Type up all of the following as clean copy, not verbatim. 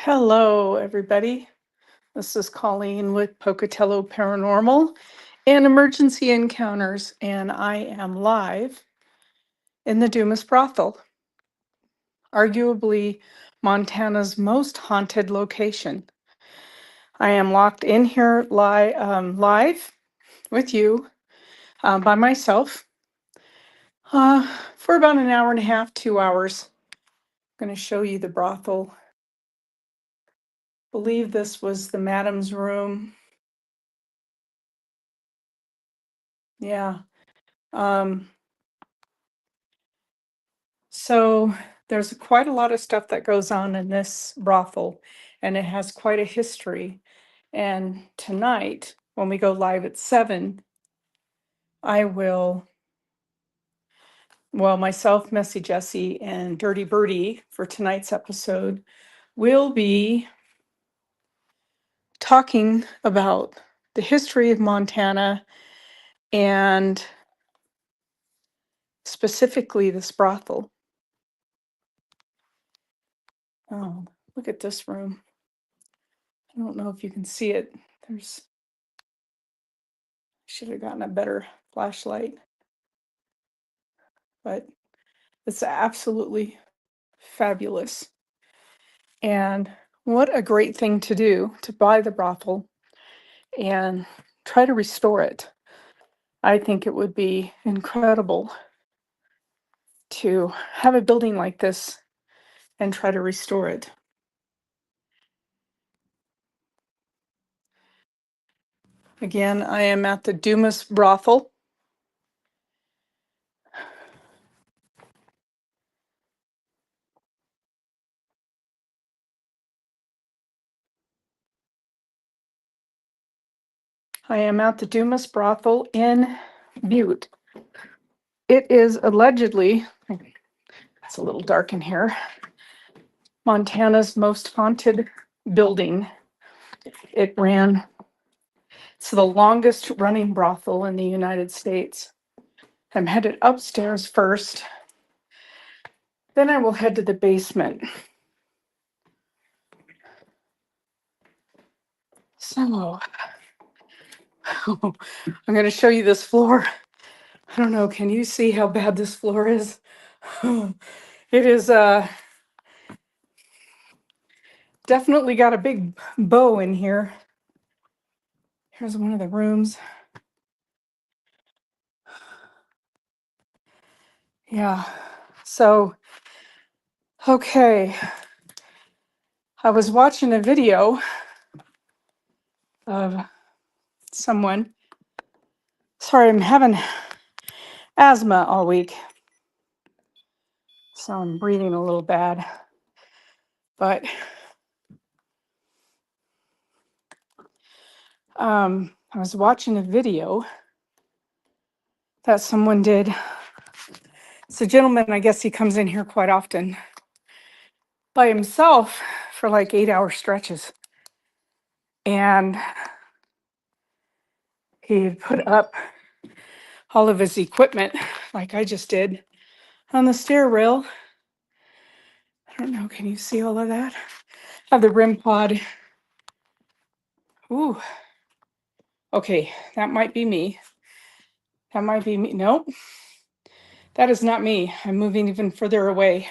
Hello, everybody. This is Colleen with Pocatello Paranormal and Emergency Encounters, and I am live in the Dumas Brothel, arguably Montana's most haunted location. I am locked in here live with you by myself for about an hour and a half, 2 hours. I'm going to show you the brothel. Believe this was the madam's room. Yeah. So there's quite a lot of stuff that goes on in this brothel, and it has quite a history. And tonight, when we go live at 7, I will, myself, Messy Jessie, and Dirty Birdie for tonight's episode will be talking about the history of Montana and specifically this brothel. Oh, look at this room. I don't know if you can see it. Should have gotten a better flashlight, but it's absolutely fabulous. And what a great thing to do, to buy the brothel and try to restore it. I think it would be incredible to have a building like this and try to restore it. Again, I am at the Dumas Brothel. I am at the Dumas Brothel in Butte. It is allegedly, it's a little dark in here, Montana's most haunted building. It's the longest running brothel in the United States. I'm headed upstairs first, then I will head to the basement. So, I'm going to show you this floor. I don't know, can you see how bad this floor is? It is definitely got a big bow in here. Here's one of the rooms. Yeah, so, okay. I was watching a video of someone. Sorry, I'm having asthma all week, so I'm breathing a little bad. But I was watching a video that someone did. It's a gentleman, I guess he comes in here quite often by himself for like 8-hour stretches. And he put up all of his equipment, like I just did, on the stair rail. I don't know, can you see all of that? I have the REM pod. Ooh, okay, that might be me. That might be me. Nope, that is not me. I'm moving even further away.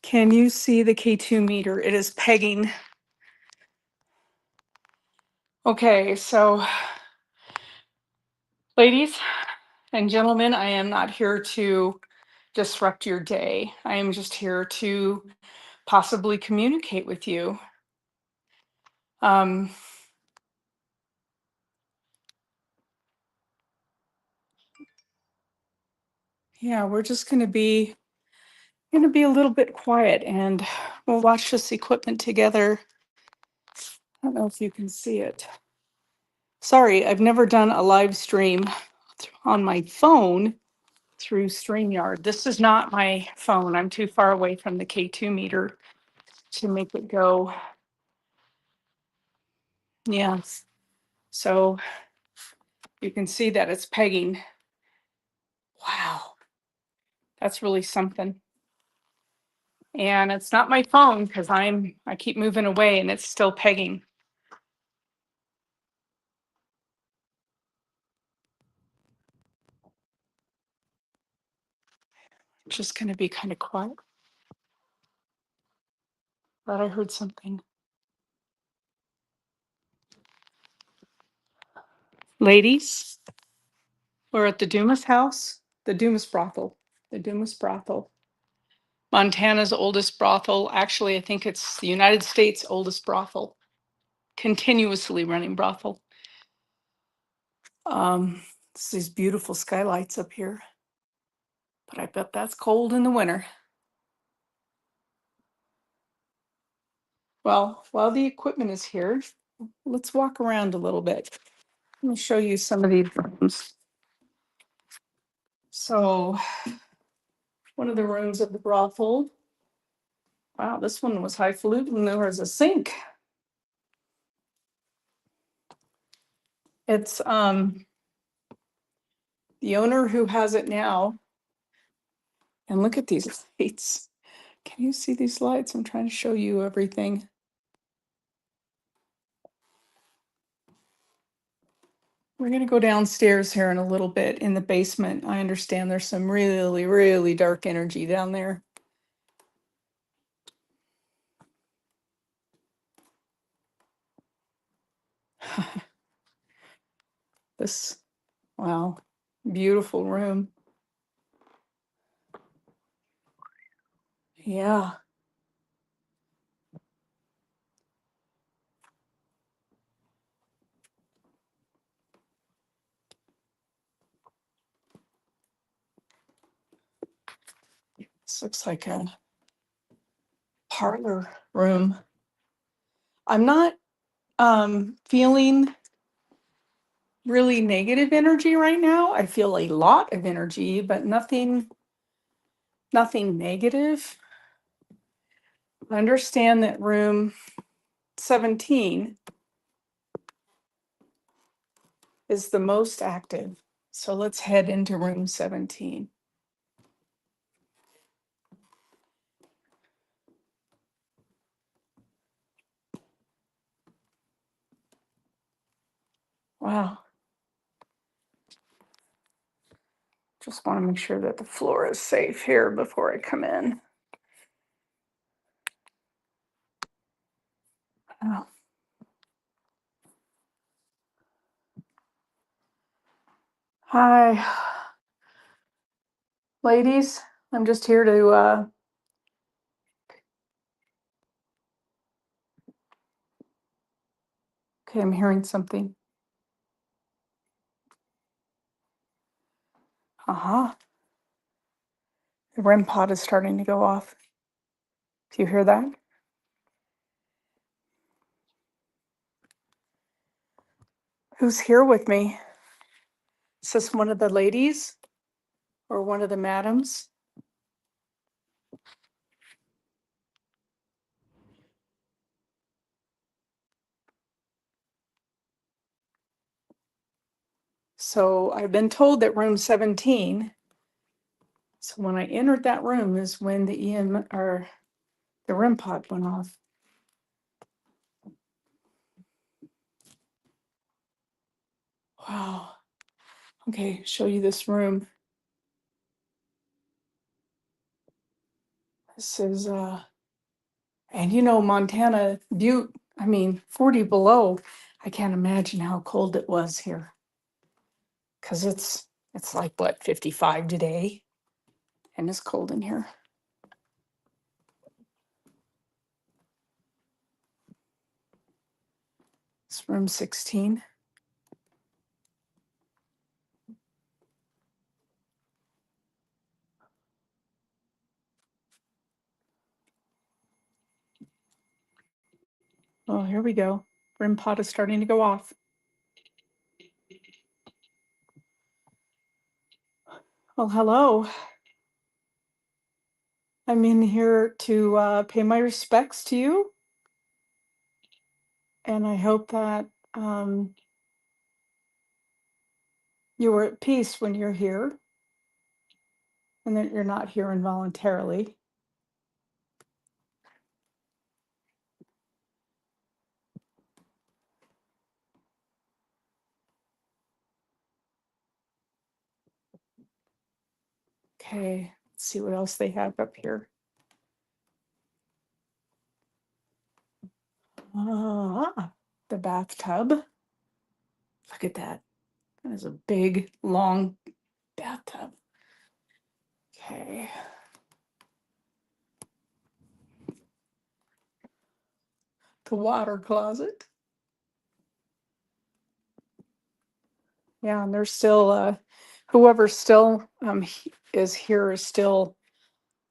Can you see the K2 meter? It is pegging. Okay, so ladies and gentlemen, I am not here to disrupt your day. I am just here to possibly communicate with you. Yeah, we're just going to be a little bit quiet, and we'll watch this equipment together. I don't know if you can see it. Sorry, I've never done a live stream on my phone through StreamYard. This is not my phone. I'm too far away from the K2 meter to make it go. Yes. So you can see that it's pegging. Wow. That's really something. And it's not my phone because I keep moving away and it's still pegging. Just going to be kind of quiet. Thought I heard something. Ladies, we're at the Dumas house, the Dumas Brothel, the Dumas Brothel. Montana's oldest brothel. Actually, I think it's the United States' oldest brothel, continuously running brothel. It's these beautiful skylights up here, but I bet that's cold in the winter. Well, while the equipment is here, let's walk around a little bit. Let me show you some of these rooms. So, one of the rooms of the brothel. Wow, this one was highfalutin. There was a sink. It's the owner who has it now. And look at these lights. Can you see these lights? I'm trying to show you everything. We're going to go downstairs here in a little bit in the basement. I understand there's some really, really dark energy down there. This, wow, beautiful room. Yeah. This looks like a parlor room. I'm not feeling really negative energy right now. I feel a lot of energy, but nothing negative. I understand that room 17 is the most active. So let's head into room 17. Wow. Just want to make sure that the floor is safe here before I come in. Oh. Hi, ladies. I'm just here to okay, I'm hearing something. Uh-huh. The REM pod is starting to go off. Do you hear that? Who's here with me? Is this one of the ladies or one of the madams? So I've been told that room 17. So when I entered that room is when the EM or the REM pod went off. Wow. Okay, show you this room. This is and you know, Montana Butte, I mean, 40 below. I can't imagine how cold it was here. Cause it's like what, 55 today? And it's cold in here. It's room 16. Oh, here we go. REM pod is starting to go off. Well, hello. I'm in here to pay my respects to you. And I hope that you are at peace when you're here and that you're not here involuntarily. Okay, let's see what else they have up here. The bathtub. Look at that. That is a big, long bathtub. Okay. The water closet. Yeah, and there's still whoever still is here is still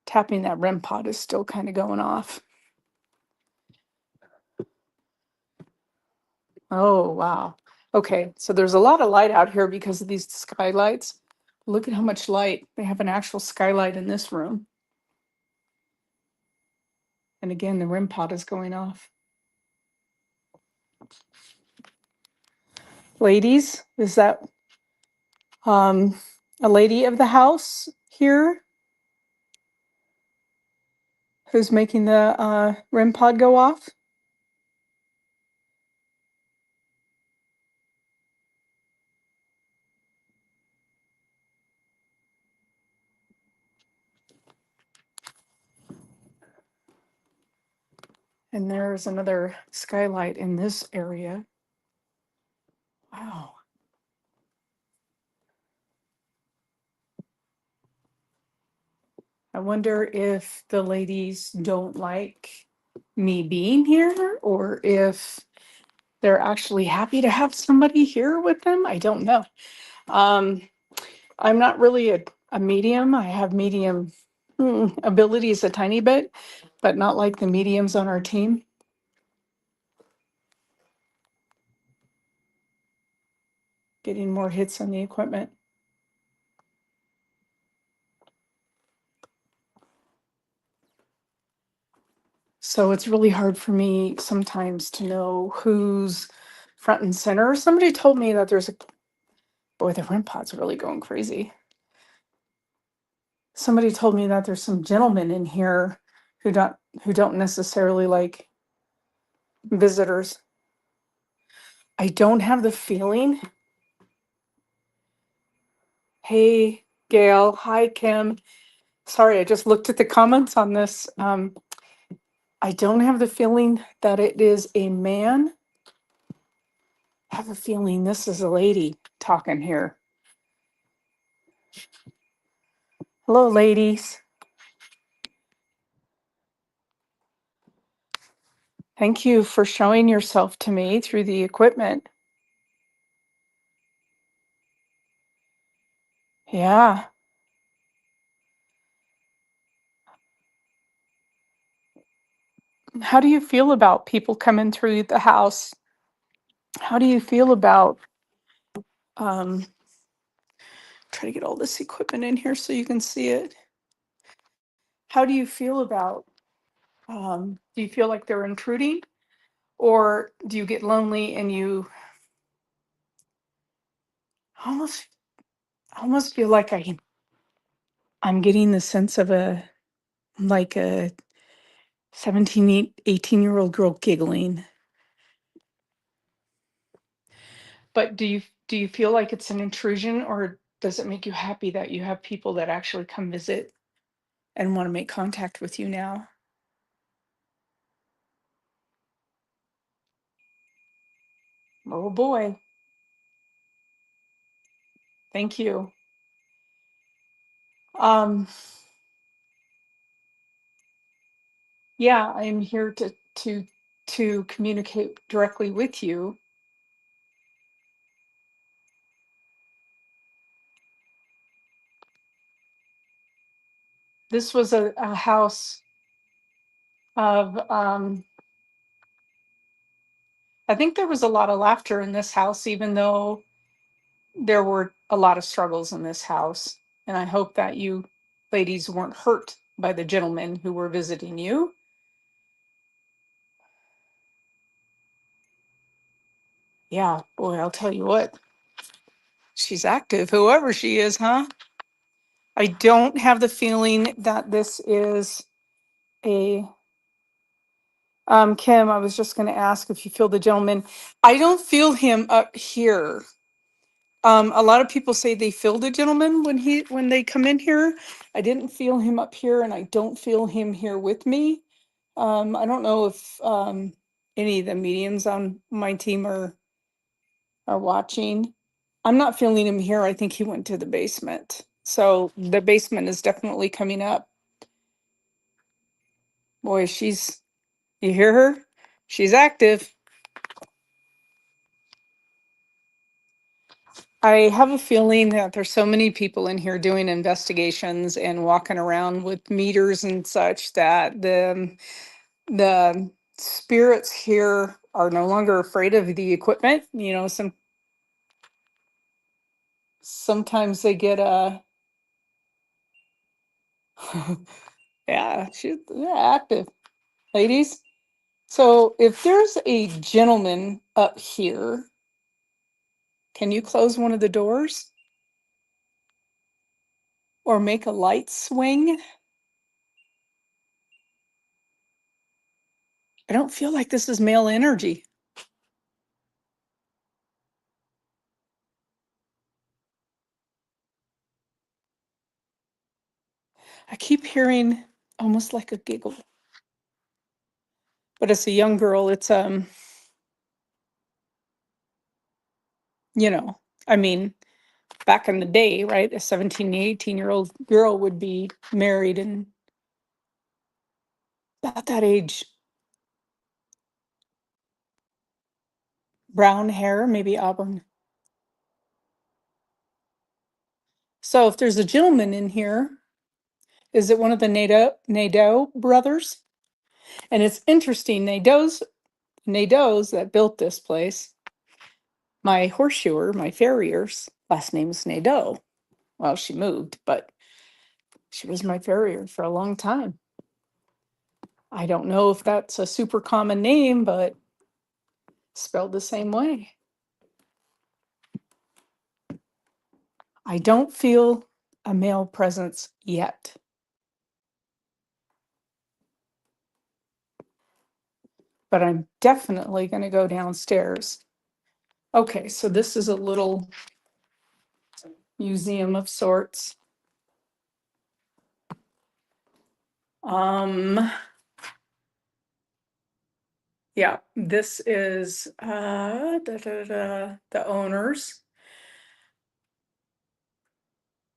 tapping that REM pod is still kind of going off. Oh, wow. Okay, so there's a lot of light out here because of these skylights. Look at how much light. They have an actual skylight in this room. And again, the REM pod is going off. Ladies, is that a lady of the house here who's making the REM pod go off? And there's another skylight in this area. Wow. I wonder if the ladies don't like me being here or if they're actually happy to have somebody here with them. I don't know. Um, I'm not really a medium. I have medium abilities a tiny bit, but not like the mediums on our team. Getting more hits on the equipment. So it's really hard for me sometimes to know who's front and center. Somebody told me that there's a boy, the REM pod's really going crazy. Somebody told me that there's some gentlemen in here who don't necessarily like visitors. I don't have the feeling. Hey, Gail. Hi, Kim. Sorry, I just looked at the comments on this. I don't have the feeling that it is a man. I have a feeling this is a lady talking here. Hello, ladies. Thank you for showing yourself to me through the equipment. Yeah. How do you feel about people coming through the house? How do you feel about um try to get all this equipment in here so you can see it? How do you feel about do you feel like they're intruding or do you get lonely and you almost almost feel like I'm getting the sense of a 17, 18-year-old girl giggling. But do you feel like it's an intrusion or does it make you happy that you have people that actually come visit and want to make contact with you now? Oh boy. Thank you. Um, yeah, I'm here to communicate directly with you. This was a house of I think there was a lot of laughter in this house, even though there were a lot of struggles in this house. And I hope that you ladies weren't hurt by the gentlemen who were visiting you. Yeah, boy, I'll tell you what, she's active, whoever she is, huh? I don't have the feeling that this is a Kim, I was just going to ask if you feel the gentleman. I don't feel him up here. A lot of people say they feel the gentleman when they come in here. I didn't feel him up here, and I don't feel him here with me. I don't know if any of the mediums on my team are watching. I'm not feeling him here. I think he went to the basement. So the basement is definitely coming up. Boy, you hear her? She's active. I have a feeling that there's so many people in here doing investigations and walking around with meters and such that the spirits here are no longer afraid of the equipment. You know, sometimes they get yeah, active. Ladies. So if there's a gentleman up here, can you close one of the doors or make a light swing? I don't feel like this is male energy. I keep hearing almost like a giggle. But it's a young girl. It's you know, I mean, back in the day, right? A 17, 18-year-old girl would be married and about that age. Brown hair, maybe auburn. So if there's a gentleman in here, is it one of the Nadeau brothers? And it's interesting, Nadeau's that built this place. My horseshoer, my farrier's last name is Nadeau. Well, she moved, but she was my farrier for a long time. I don't know if that's a super common name, but spelled the same way. I don't feel a male presence yet. But I'm definitely going to go downstairs. Okay, so this is a little museum of sorts. Yeah, this is the owners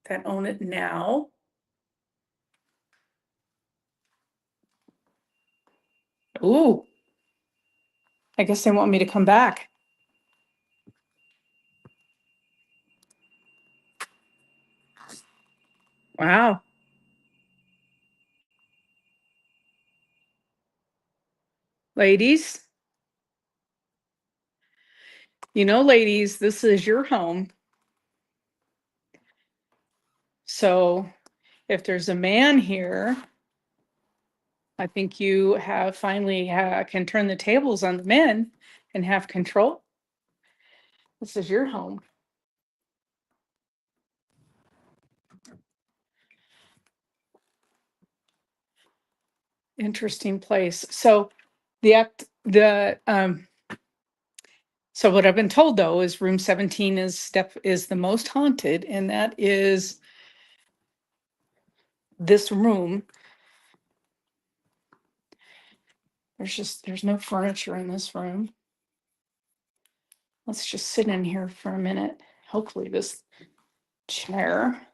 that own it now. Ooh, I guess they want me to come back. Wow. Ladies, ladies, this is your home. So if there's a man here, I think you have finally can turn the tables on the men and have control. This is your home. Interesting place. So so what I've been told though is room 17 is the most haunted, and that is this room. There's no furniture in this room. Let's just sit in here for a minute. Hopefully this chair.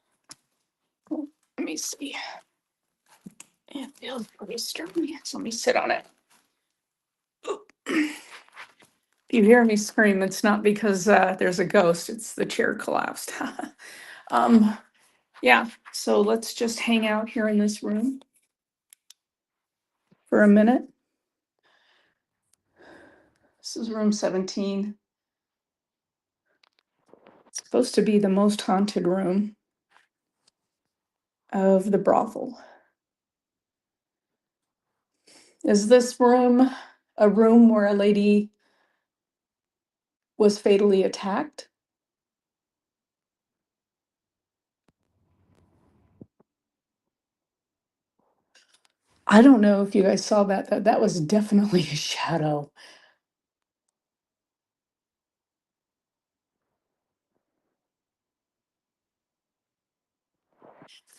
Oh, let me see. It feels pretty sturdy. So let me sit on it. If you hear me scream, it's not because there's a ghost, it's the chair collapsed. Yeah, so let's just hang out here in this room for a minute. This is room 17. It's supposed to be the most haunted room of the brothel. Is this room a room where a lady was fatally attacked? I don't know if you guys saw that. That was definitely a shadow.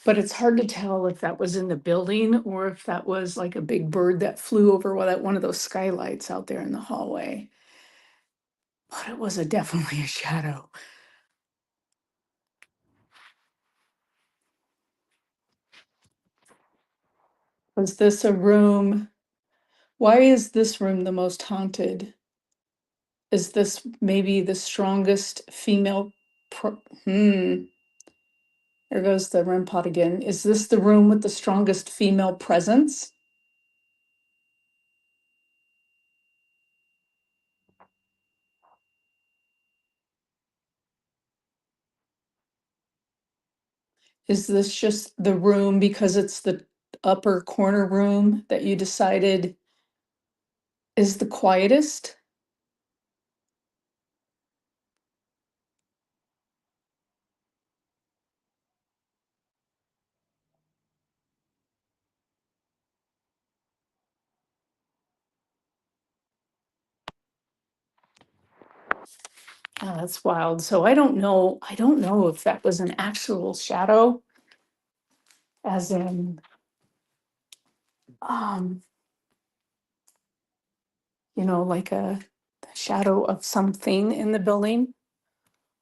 But it's hard to tell if that was in the building or if that was like a big bird that flew over one of those skylights out there in the hallway. But it was definitely a shadow. Was this a room? Why is this room the most haunted? Is this maybe the strongest female? There goes the REM pod again. Is this the room with the strongest female presence? Is this just the room because it's the upper corner room that you decided is the quietest? Oh, that's wild. So I don't know. I don't know if that was an actual shadow, as in, um, like a shadow of something in the building,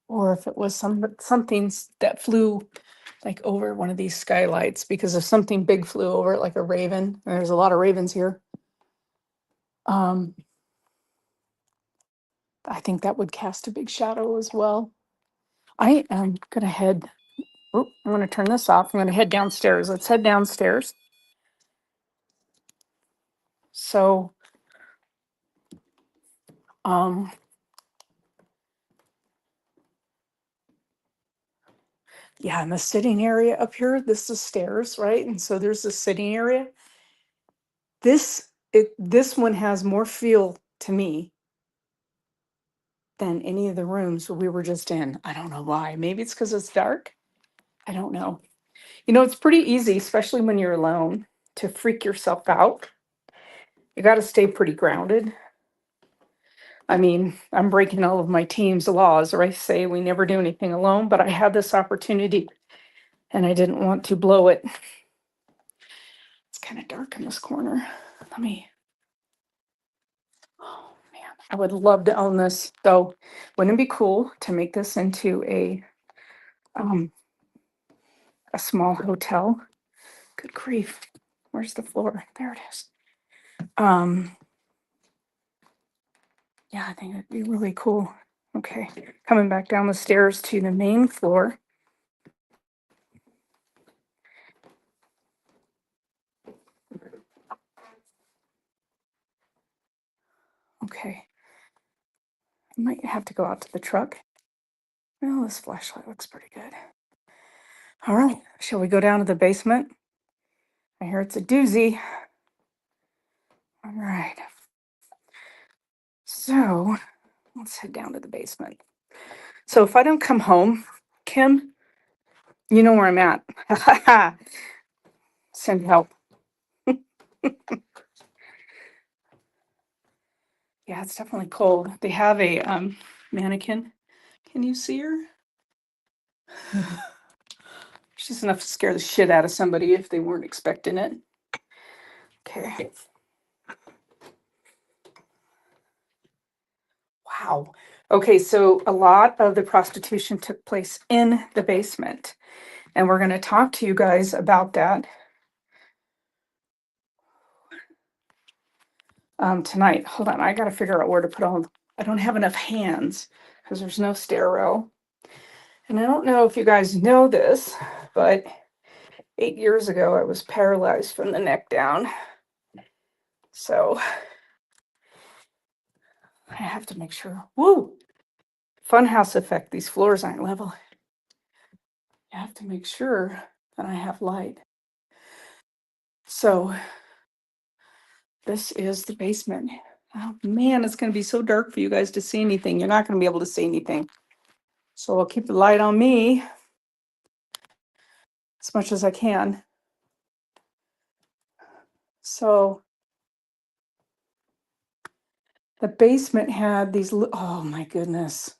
or if it was something that flew like over one of these skylights, because if something big flew over it, like a raven, and there's a lot of ravens here, um, I think that would cast a big shadow as well. I am gonna head. Oh, I'm gonna turn this off. I'm gonna head downstairs. Let's head downstairs. So, um, yeah, in the sitting area up here, this is stairs, right? And so there's the sitting area. This one has more feel to me than any of the rooms we were just in. I don't know why. Maybe it's because it's dark. I don't know. It's pretty easy, especially when you're alone, to freak yourself out. You got to stay pretty grounded. I mean, I'm breaking all of my team's laws, or I say we never do anything alone, but I had this opportunity and I didn't want to blow it. It's kind of dark in this corner. Oh man, I would love to own this. So, wouldn't it be cool to make this into um a small hotel? Good grief. Where's the floor? There it is. Yeah, I think it'd be really cool. Okay, coming back down the stairs to the main floor. Okay, I might have to go out to the truck. Well, this flashlight looks pretty good. All right, shall we go down to the basement? I hear it's a doozy. All right. So let's head down to the basement. So if I don't come home, Kim, you know where I'm at. Send help. Yeah, it's definitely cold. They have a mannequin. Can you see her? She's enough to scare the shit out of somebody if they weren't expecting it. Okay. Wow. Okay, so a lot of the prostitution took place in the basement, and we're going to talk to you guys about that tonight. Hold on, I got to figure out where to put all. I don't have enough hands because there's no stairwell, and I don't know if you guys know this, but 8 years ago I was paralyzed from the neck down, so I have to make sure. Woo! Funhouse effect. These floors aren't level. I have to make sure that I have light. So this is the basement. Oh man, it's going to be so dark for you guys to see anything. You're not going to be able to see anything. So I'll keep the light on me as much as I can. So the basement had these, oh my goodness,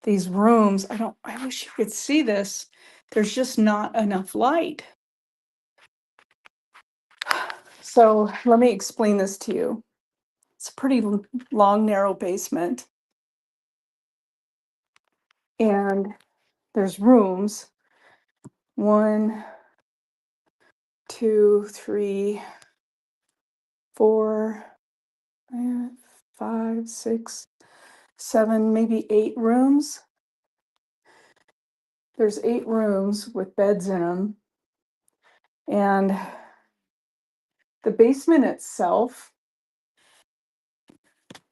these rooms. I wish you could see this. There's just not enough light. So let me explain this to you. It's a pretty long, narrow basement. And there's rooms. 1, 2, 3, 4, 5, 6, 7, maybe 8 rooms. There's 8 rooms with beds in them. And the basement itself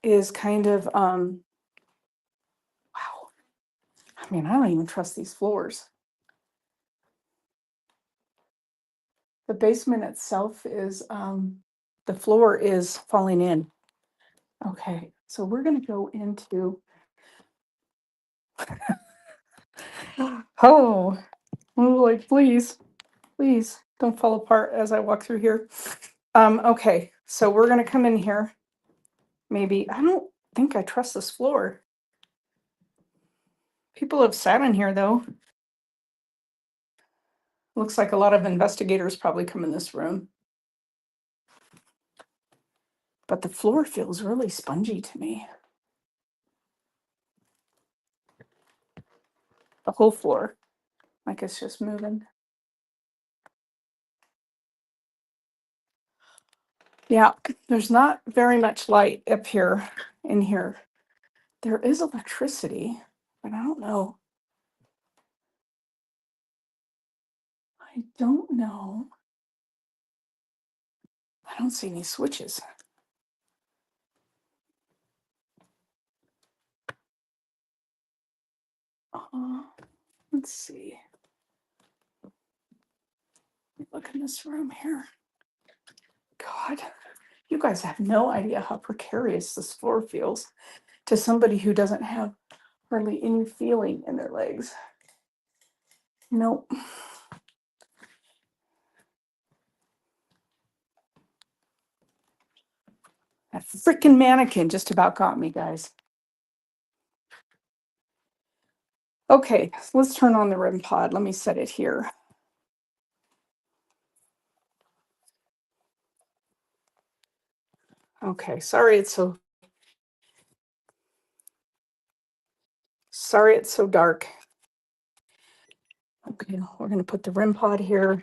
is kind of, wow. I mean, I don't even trust these floors. The basement itself is, the floor is falling in. Okay, so we're gonna go into, oh, like, please, please don't fall apart as I walk through here. Okay, so we're gonna come in here. Maybe, I don't think I trust this floor. People have sat in here though. Looks like a lot of investigators probably come in this room. But the floor feels really spongy to me. The whole floor, like it's just moving. Yeah, there's not very much light up here in here. There is electricity, but I don't know. I don't know. I don't see any switches. Let's see. Look in this room here. God, you guys have no idea how precarious this floor feels to somebody who doesn't have hardly any feeling in their legs. Nope. That freaking mannequin just about got me, guys. Okay, so let's turn on the REM pod. Let me set it here. Okay, sorry it's so dark. Okay, we're gonna put the REM pod here.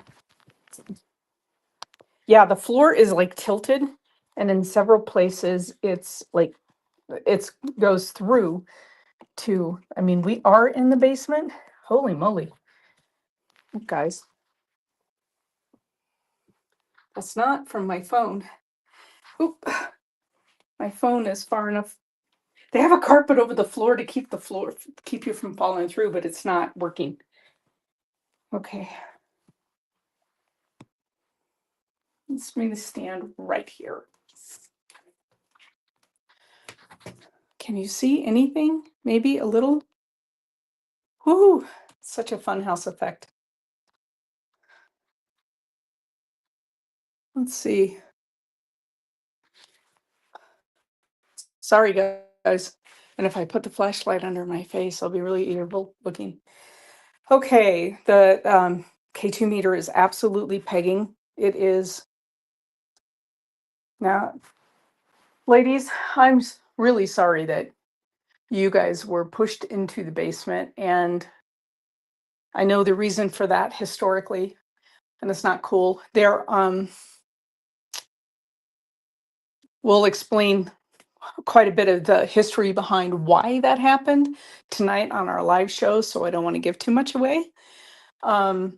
Yeah, the floor is like tilted, and in several places it's like it goes through to, I mean, we are in the basement. Holy moly. Guys. That's not from my phone. Oop. My phone is far enough. They have a carpet over the floor to keep you from falling through, but it's not working. Okay. Let's maybe stand right here. Can you see anything? Maybe a little? Whoo! Such a fun house effect. Let's see. Sorry, guys. And if I put the flashlight under my face, I'll be really evil looking. Okay, the K2 meter is absolutely pegging. It is. Now, ladies, I'm really sorry that you guys were pushed into the basement, and I know the reason for that historically, and it's not cool. We'll explain quite a bit of the history behind why that happened tonight on our live show, so I don't want to give too much away. Let's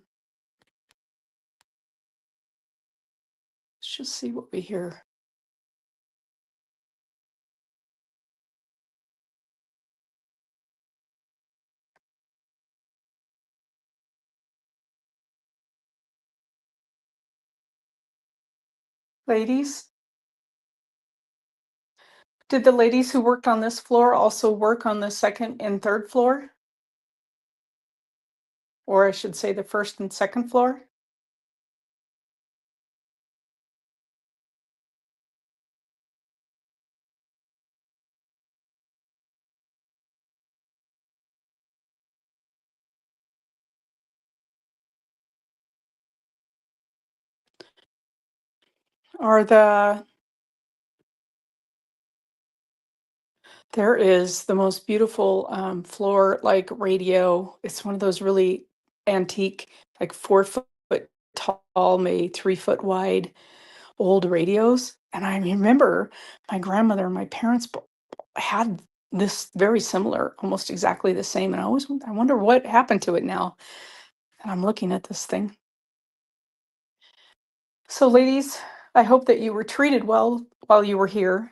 just see what we hear. Ladies, did the ladies who worked on this floor also work on the second and third floor? Or I should say the first and second floor? are there is the most beautiful floor like radio. It's one of those really antique, like 4 foot tall, maybe 3 foot wide old radios. And I remember my grandmother and my parents had this very similar, almost exactly the same. And I wonder what happened to it now. And I'm looking at this thing. So, ladies, I hope that you were treated well while you were here.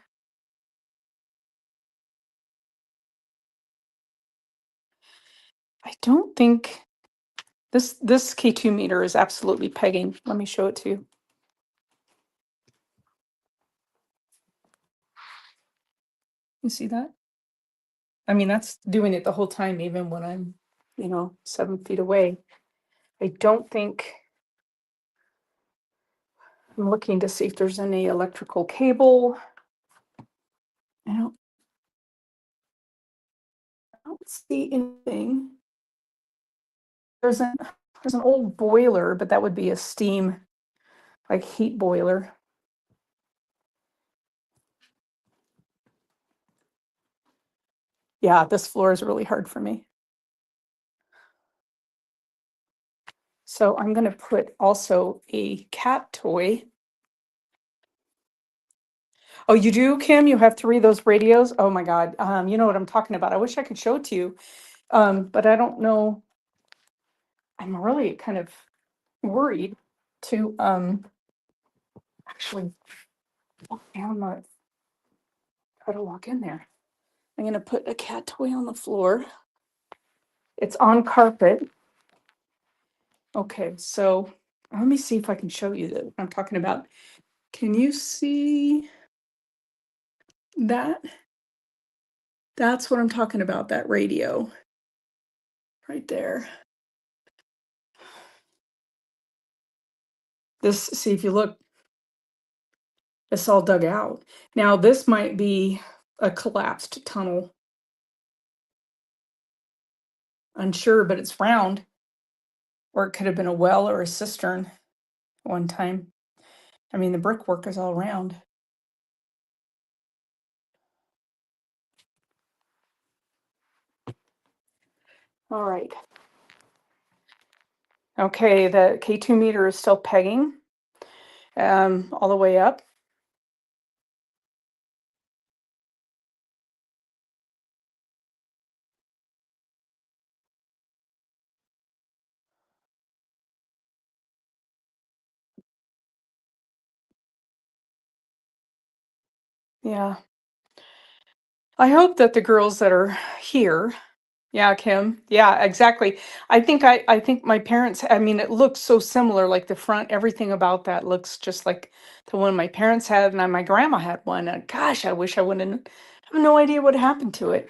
I don't think this K2 meter is absolutely pegging. Let me show it to you. You see that? I mean, that's doing it the whole time, even when I'm, 7 feet away. I don't think I'm looking to see if there's any electrical cable. I don't, I don't see anything. There's an there's an old boiler, but that would be a steam, like heat boiler. Yeah, this floor is really hard for me. So I'm going to put also a cat toy. Oh, you do, Kim? You have three of those radios? Oh my God. You know what I'm talking about. I wish I could show it to you. But I don't know. I'm really kind of worried to actually walk down the try to walk in there. I'm going to put a cat toy on the floor. It's on carpet. Okay, so let me see if I can show you what I'm talking about. Can you see that? That's what I'm talking about, that radio right there. This, see if you look, it's all dug out. Now, this might be a collapsed tunnel. Unsure, but it's round. Or it could have been a well or a cistern one time. I mean, the brickwork is all round. All right. Okay, the K2 meter is still pegging all the way up. Yeah. I hope that the girls that are here, yeah, Kim, yeah, exactly. I think my parents, I mean, it looks so similar, like the front, everything about that looks just like the one my parents had, and my grandma had one. And gosh, I wish I wouldn't have no idea what happened to it.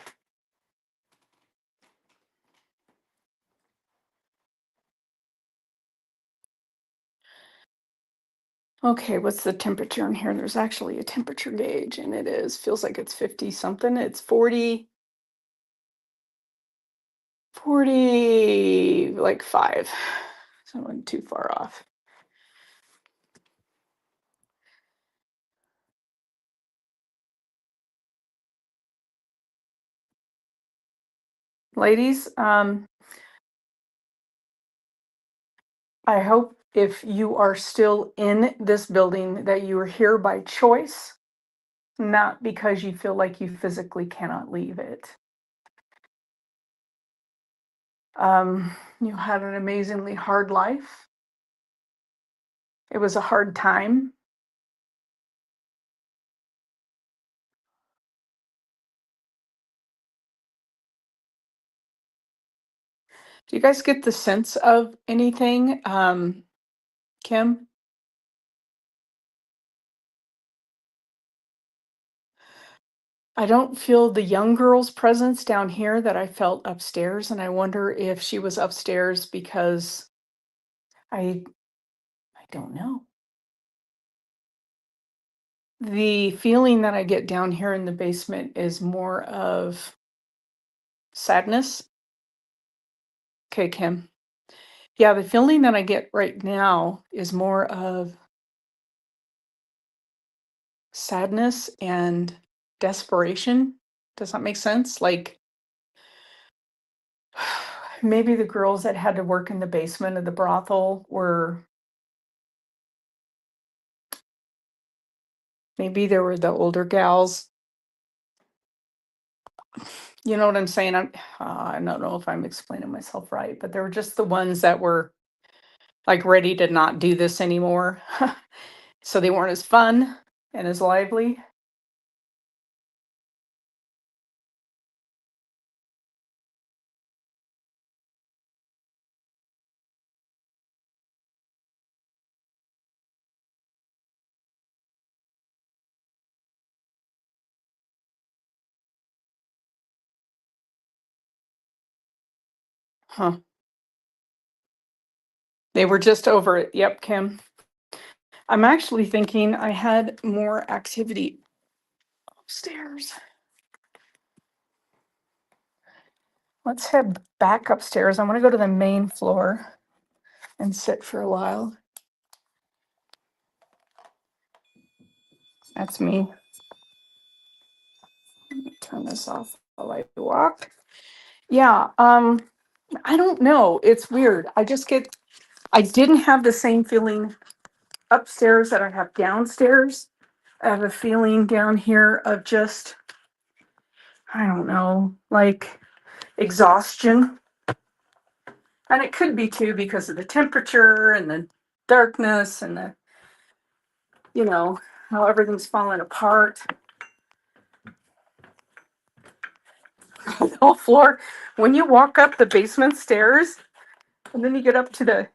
Okay, what's the temperature in here? There's actually a temperature gauge, and feels like it's 50 something. It's 40, like 5. So I wasn't too far off. Ladies, I hope if you are still in this building that you are here by choice, not because you feel like you physically cannot leave it. You had an amazingly hard life. It was a hard time. Do you guys get the sense of anything, Kim? I don't feel the young girl's presence down here that I felt upstairs, and I wonder if she was upstairs because I I don't know. The feeling that I get down here in the basement is more of sadness. Okay, Kim. Yeah, the feeling that I get right now is more of sadness and desperation. Does that make sense? Like maybe the girls that had to work in the basement of the brothel were, maybe there were the older gals. You know what I'm saying? I don't know if I'm explaining myself right, but they were just the ones that were like ready to not do this anymore. So they weren't as fun and as lively. Huh. They were just over it. Yep, Kim. I'm actually thinking I had more activity upstairs. Let's head back upstairs. I want to go to the main floor and sit for a while. That's me. Let me turn this off while I walk. Yeah, I don't know. It's weird. I didn't have the same feeling upstairs that I have downstairs. I have a feeling down here of just, I don't know, like exhaustion. And it could be too because of the temperature and the darkness and the, you know, how everything's falling apart. The whole floor, when you walk up the basement stairs and then you get up to the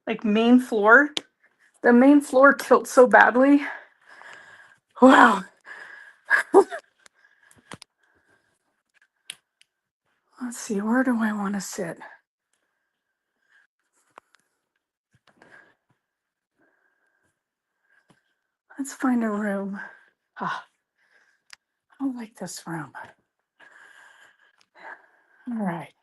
like main floor, the main floor tilts so badly. Wow. Let's see, where do I want to sit? Let's find a room. Ah, I don't like this room. All right.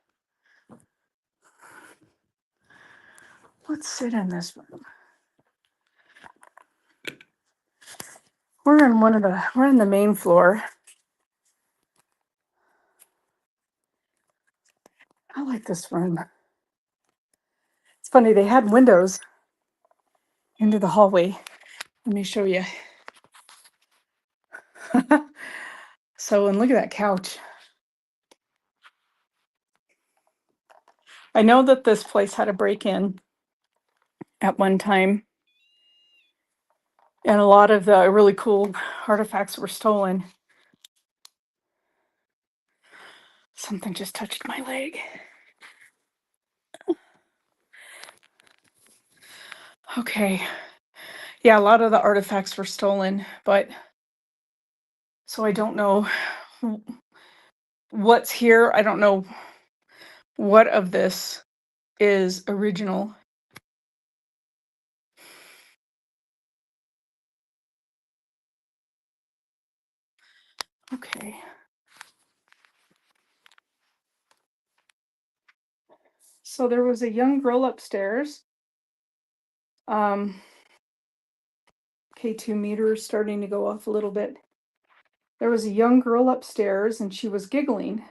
Let's sit in this room. We're in the main floor. I like this room. It's funny, they had windows into the hallway. Let me show you. So, and look at that couch. I know that this place had a break-in at one time, and a lot of the really cool artifacts were stolen. Something just touched my leg. Okay. Yeah, a lot of the artifacts were stolen, but so I don't know what's here. I don't know what of this is original. Okay. So there was a young girl upstairs. K2 meter is starting to go off a little bit. There was a young girl upstairs and she was giggling.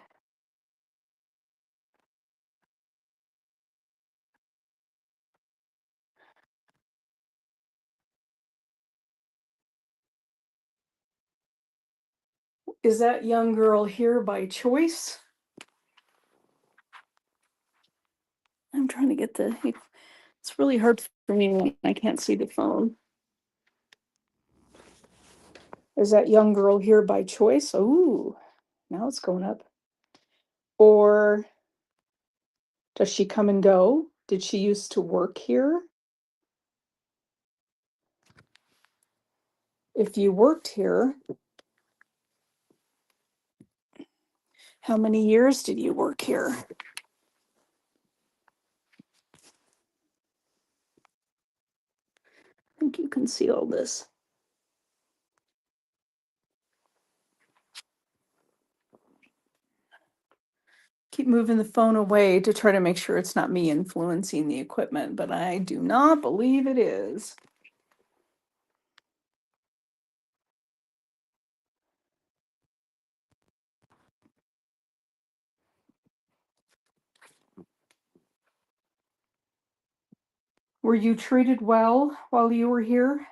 Is that young girl here by choice? I'm trying to get it's really hard for me when I can't see the phone. Is that young girl here by choice? Ooh, now it's going up. Or does she come and go? Did she used to work here? If you worked here, how many years did you work here? I think you can see all this. Keep moving the phone away to try to make sure it's not me influencing the equipment, but I do not believe it is. Were you treated well while you were here?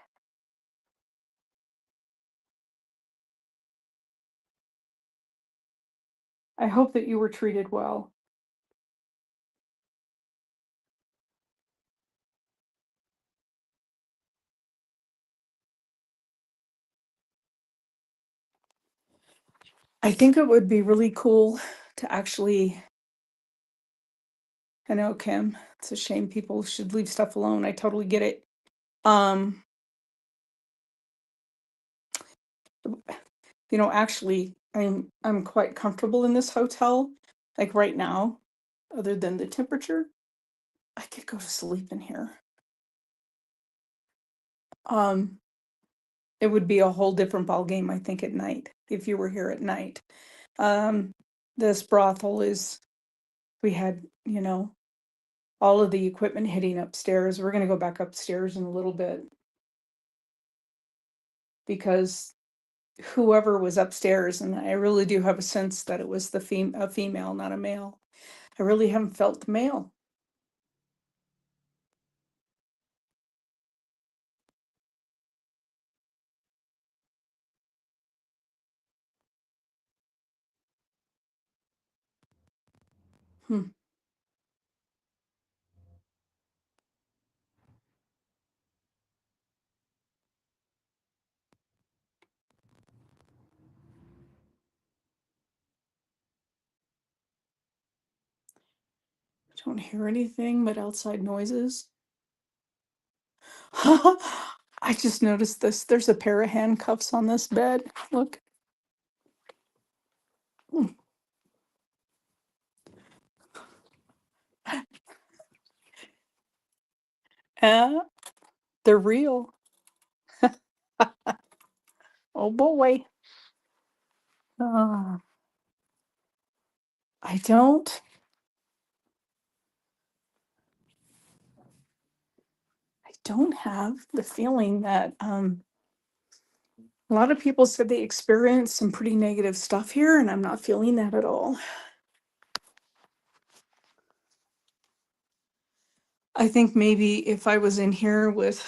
I hope that you were treated well. I think it would be really cool to actually, I know, Kim, it's a shame people should leave stuff alone. I totally get it. Um, actually, I'm quite comfortable in this hotel. Like right now, other than the temperature, I could go to sleep in here. Um, it would be a whole different ball game, I think, at night if you were here at night. Um, this brothel is, we had, all of the equipment hitting upstairs. We're going to go back upstairs in a little bit because whoever was upstairs, and I really do have a sense that it was a female, not a male. I really haven't felt the male. Hmm. Don't hear anything but outside noises. I just noticed this. There's a pair of handcuffs on this bed. Look. Hmm. Uh, they're real. Oh boy. Uh, I don't. I don't have the feeling that a lot of people said they experienced some pretty negative stuff here, and I'm not feeling that at all. I think maybe if I was in here with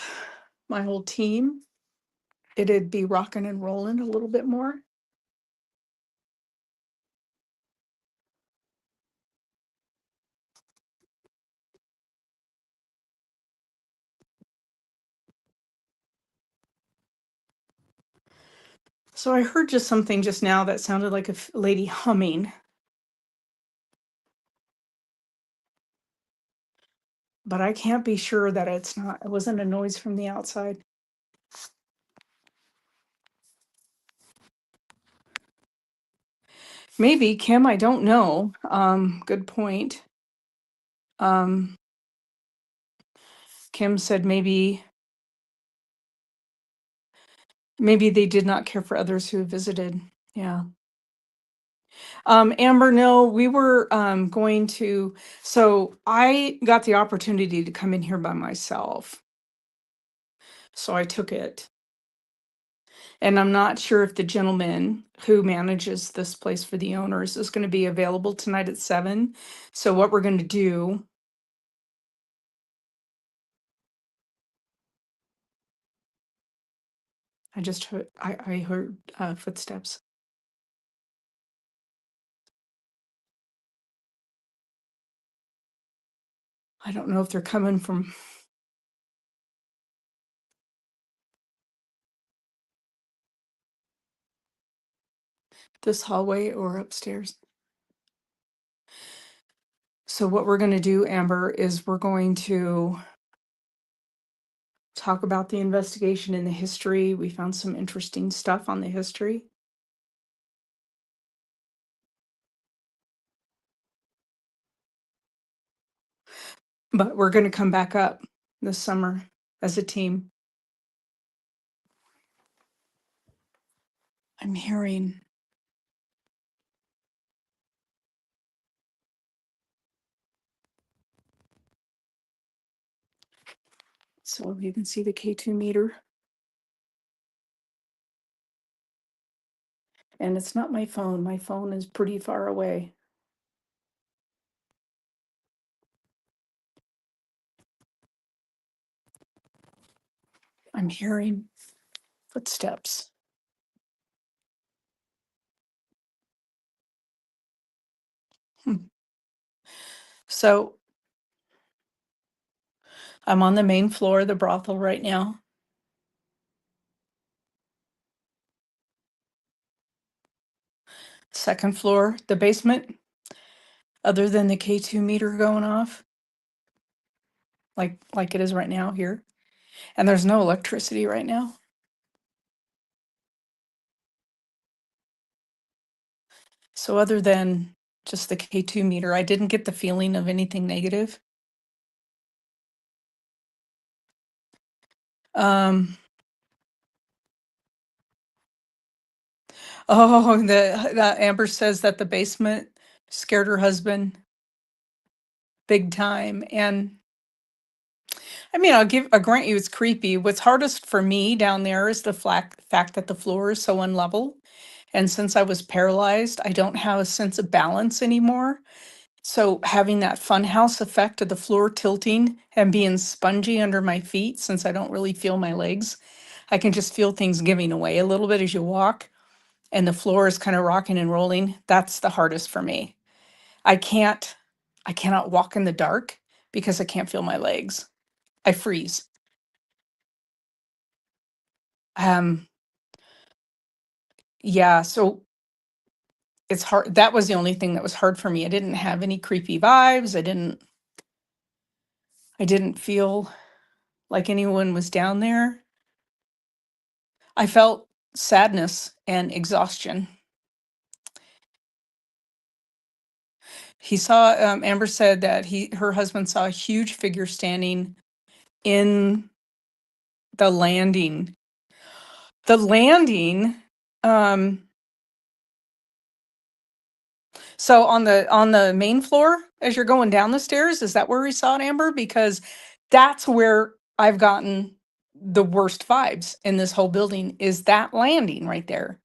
my whole team, it'd be rocking and rolling a little bit more. So I heard just something just now that sounded like a lady humming, but I can't be sure that it wasn't a noise from the outside. Maybe, Kim, I don't know. Good point. Um, Kim said maybe they did not care for others who visited. Yeah. Amber, no, we were going to, so I got the opportunity to come in here by myself. So I took it. And I'm not sure if the gentleman who manages this place for the owners is going to be available tonight at 7. So what we're going to do, I heard footsteps. I don't know if they're coming from this hallway or upstairs. So what we're going to do, Amber, is we're going to talk about the investigation and the history. We found some interesting stuff on the history. But we're going to come back up this summer as a team. I'm hearing. So you can see the K2 meter. And it's not my phone. My phone is pretty far away. I'm hearing footsteps. So I'm on the main floor of the brothel right now. Second floor, the basement, other than the K2 meter going off, like it is right now here. And there's no electricity right now. So other than just the K2 meter, I didn't get the feeling of anything negative. Um, oh, the Amber says that the basement scared her husband big time. And I mean, I'll grant you it's creepy. What's hardest for me down there is the fact that the floor is so unlevel. And since I was paralyzed, I don't have a sense of balance anymore. So having that funhouse effect of the floor tilting and being spongy under my feet, since I don't really feel my legs, I can just feel things giving away a little bit as you walk, and the floor is kind of rocking and rolling. That's the hardest for me. I can't, I cannot walk in the dark because I can't feel my legs. I freeze. Um, yeah, so it's hard. That was the only thing that was hard for me. I didn't have any creepy vibes. I didn't feel like anyone was down there. I felt sadness and exhaustion. Amber said that her husband saw a huge figure standing in the landing. The landing, um, so on the main floor, as you're going down the stairs, is that where we saw it, Amber? Because that's where I've gotten the worst vibes in this whole building is that landing right there.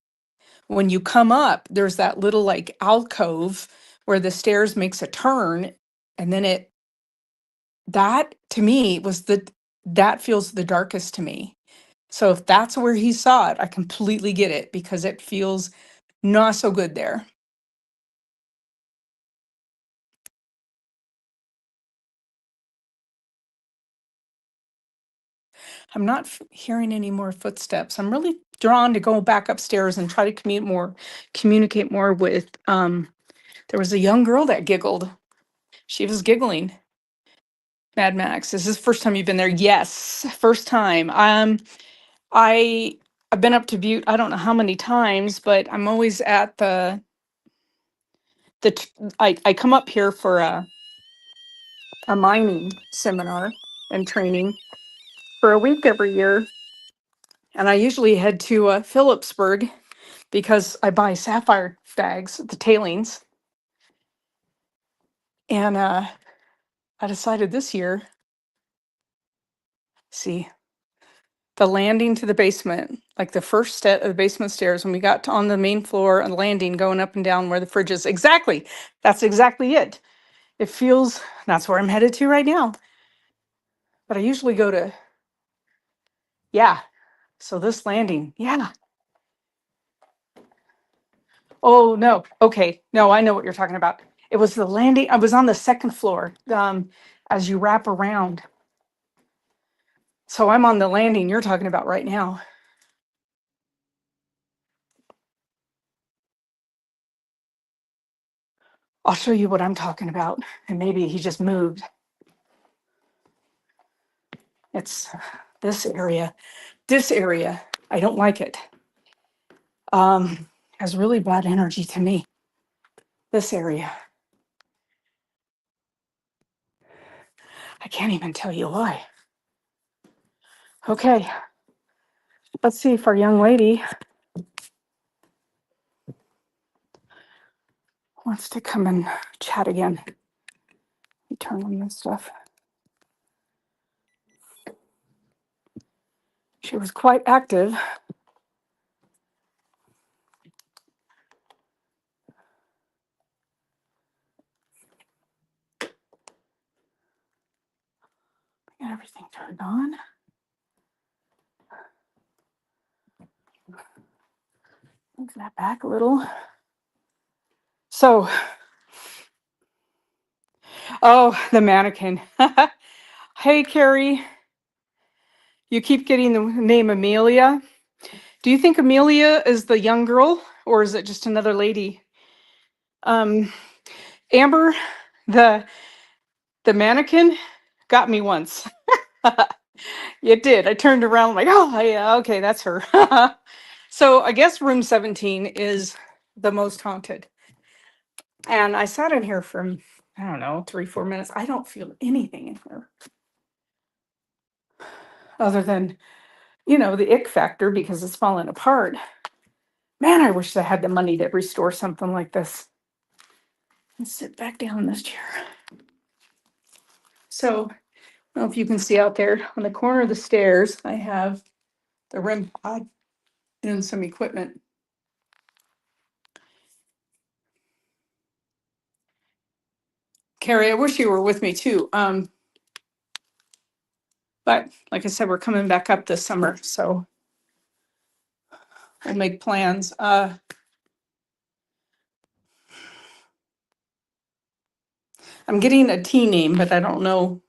When you come up, there's that little like alcove where the stairs makes a turn, and then that to me that feels the darkest to me. So if that's where he saw it, I completely get it because it feels not so good there. I'm not hearing any more footsteps. I'm really drawn to go back upstairs and try to communicate more with there was a young girl that giggled. She was giggling. Mad Max, is this the first time you've been there? Yes, first time. I I've been up to Butte, I don't know how many times, but I'm always at I come up here for a mining seminar and training for a week every year. And I usually head to Phillipsburg because I buy sapphire bags at the tailings. And I decided this year, see, the landing to the basement, like the first step of the basement stairs, when we got on the main floor and landing, going up and down where the fridge is. Exactly. That's exactly it. It feels, that's where I'm headed to right now. But I usually go to, yeah. So this landing, yeah. Oh, no. Okay. No, I know what you're talking about. It was the landing. I was on the second floor as you wrap around. So I'm on the landing you're talking about right now. I'll show you what I'm talking about. And maybe he just moved. It's this area. This area. I don't like it. Has really bad energy to me. This area. I can't even tell you why. Okay. Let's see if our young lady wants to come and chat again. Let me turn on this stuff. She was quite active. Got everything turned on. Move that back a little. So, oh, the mannequin. Hey, Carrie, you keep getting the name Amelia. Do you think Amelia is the young girl or is it just another lady? Um, Amber, the mannequin got me once. It did. I turned around like, oh, yeah, okay, that's her. So I guess room 17 is the most haunted. And I sat in here for, I don't know, 3-4 minutes. I don't feel anything in here other than, the ick factor because it's falling apart. Man, I wish I had the money to restore something like this. Let's sit back down in this chair. So, I don't know if you can see out there on the corner of the stairs, I have the REM pod and some equipment. Carrie, I wish you were with me too. But like I said, we're coming back up this summer, so we'll make plans. I'm getting a T name, but I don't know.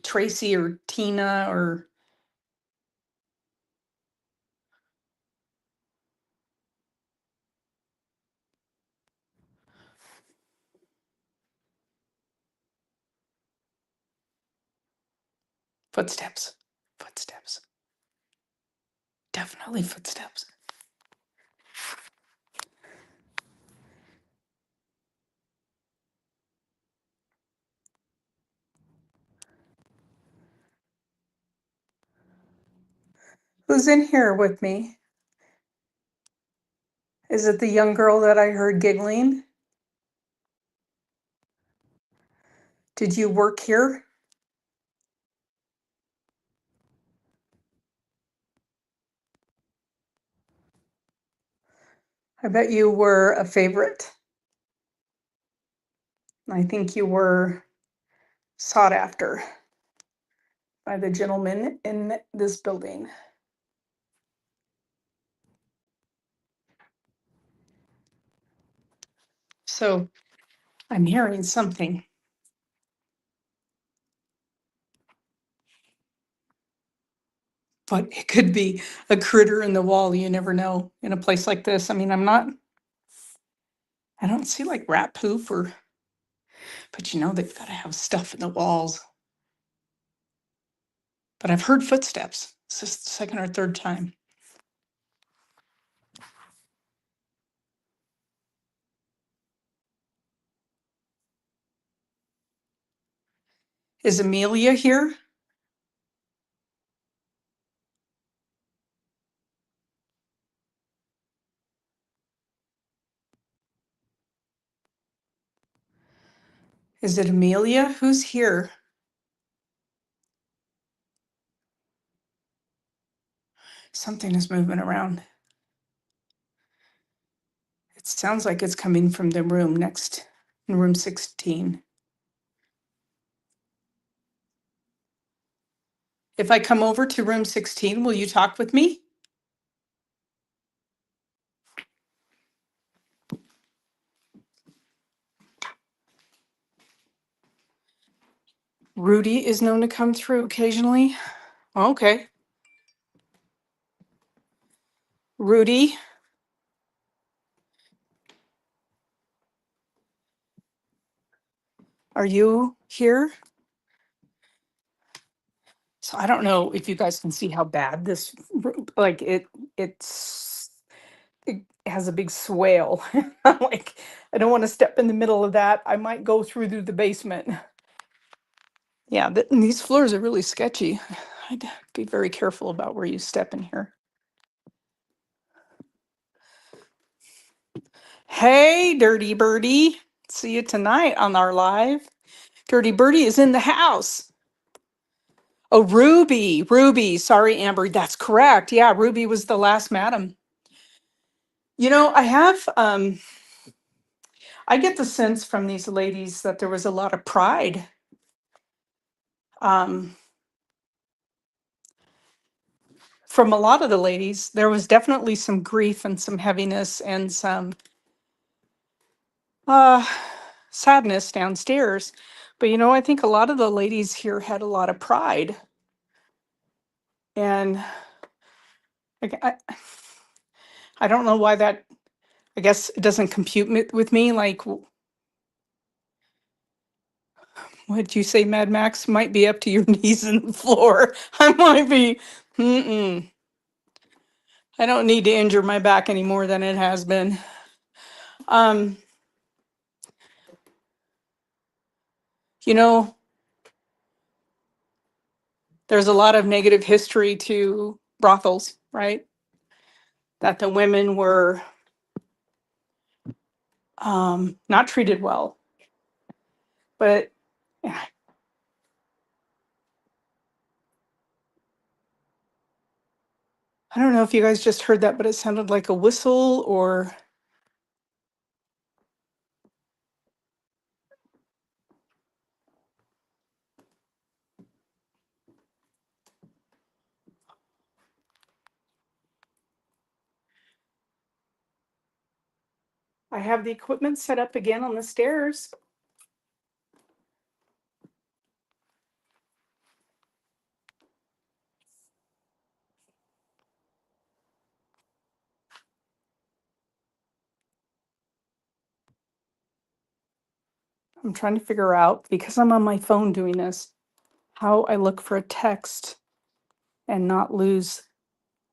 Tracy or Tina or footsteps. Footsteps. Definitely footsteps. Who's in here with me? Is it the young girl that I heard giggling? Did you work here? I bet you were a favorite. I think you were sought after by the gentleman in this building. So I'm hearing something. But it could be a critter in the wall. You never know in a place like this. I mean, I don't see like rat poop but they've got to have stuff in the walls. But I've heard footsteps. It's just the second or third time. Is Amelia here? Is it Amelia? Who's here? Something is moving around. It sounds like it's coming from the room next, in room 16. If I come over to room 16, will you talk with me? Rudy is known to come through occasionally. Okay. Rudy, are you here? So I don't know if you guys can see how bad this, like it has a big swale. Like, I don't want to step in the middle of that. I might go through the basement. Yeah, and these floors are really sketchy. I'd be very careful about where you step in here. Hey, Dirty Birdie. See you tonight on our live. Dirty Birdie is in the house. Oh, Ruby. Sorry, Amber. That's correct. Yeah, Ruby was the last madam. I get the sense from these ladies that there was a lot of pride. Um, from a lot of the ladies, there was definitely some grief and some heaviness and some uh, sadness downstairs. But I think a lot of the ladies here had a lot of pride. And like, I don't know why that, I guess it doesn't compute with me. Like, what'd you say, Mad Max? Might be up to your knees in the floor. I might be, mm-mm. I don't need to injure my back any more than it has been. Um, you know, there's a lot of negative history to brothels, right? That the women were not treated well. But yeah, I don't know if you guys just heard that, but it sounded like a whistle or I have the equipment set up again on the stairs. I'm trying to figure out, because I'm on my phone doing this, how I look for a text and not lose.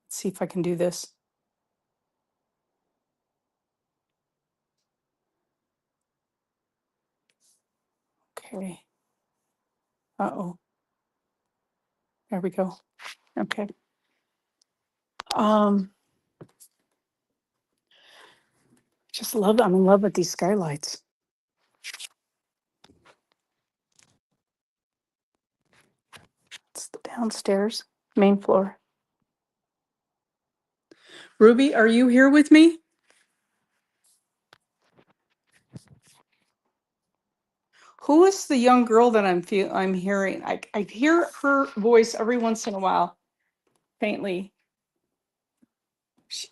Let's see if I can do this. Okay. Uh-oh. There we go. Okay. Just love, I'm in love with these skylights. It's the downstairs, main floor. Ruby, are you here with me? Who is the young girl that I'm hearing? I hear her voice every once in a while, faintly.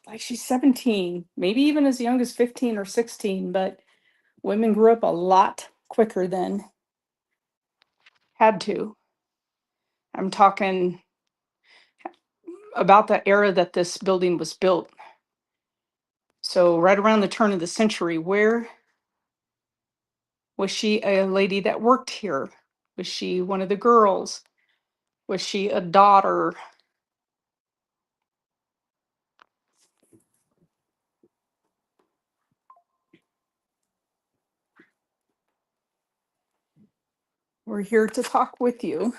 Like she's 17, maybe even as young as 15 or 16, but women grew up a lot quicker than had to. I'm talking about the era that this building was built. So right around the turn of the century, where was she a lady that worked here? Was she one of the girls? Was she a daughter? We're here to talk with you.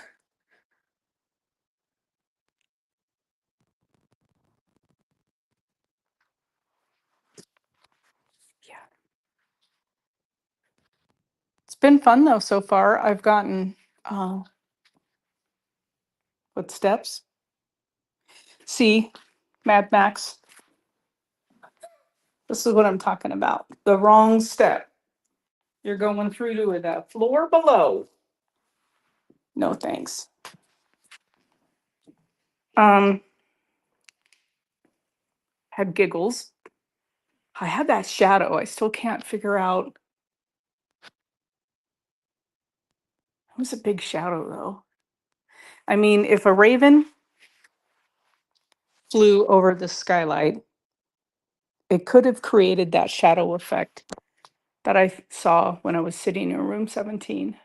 Yeah. It's been fun though so far. I've gotten footsteps. See, Mad Max, this is what I'm talking about. The wrong step. You're going through to the floor below. No thanks. Um, had giggles. I had that shadow. I still can't figure out. It was a big shadow though. I mean, if a raven flew over the skylight, it could have created that shadow effect that I saw when I was sitting in room 17.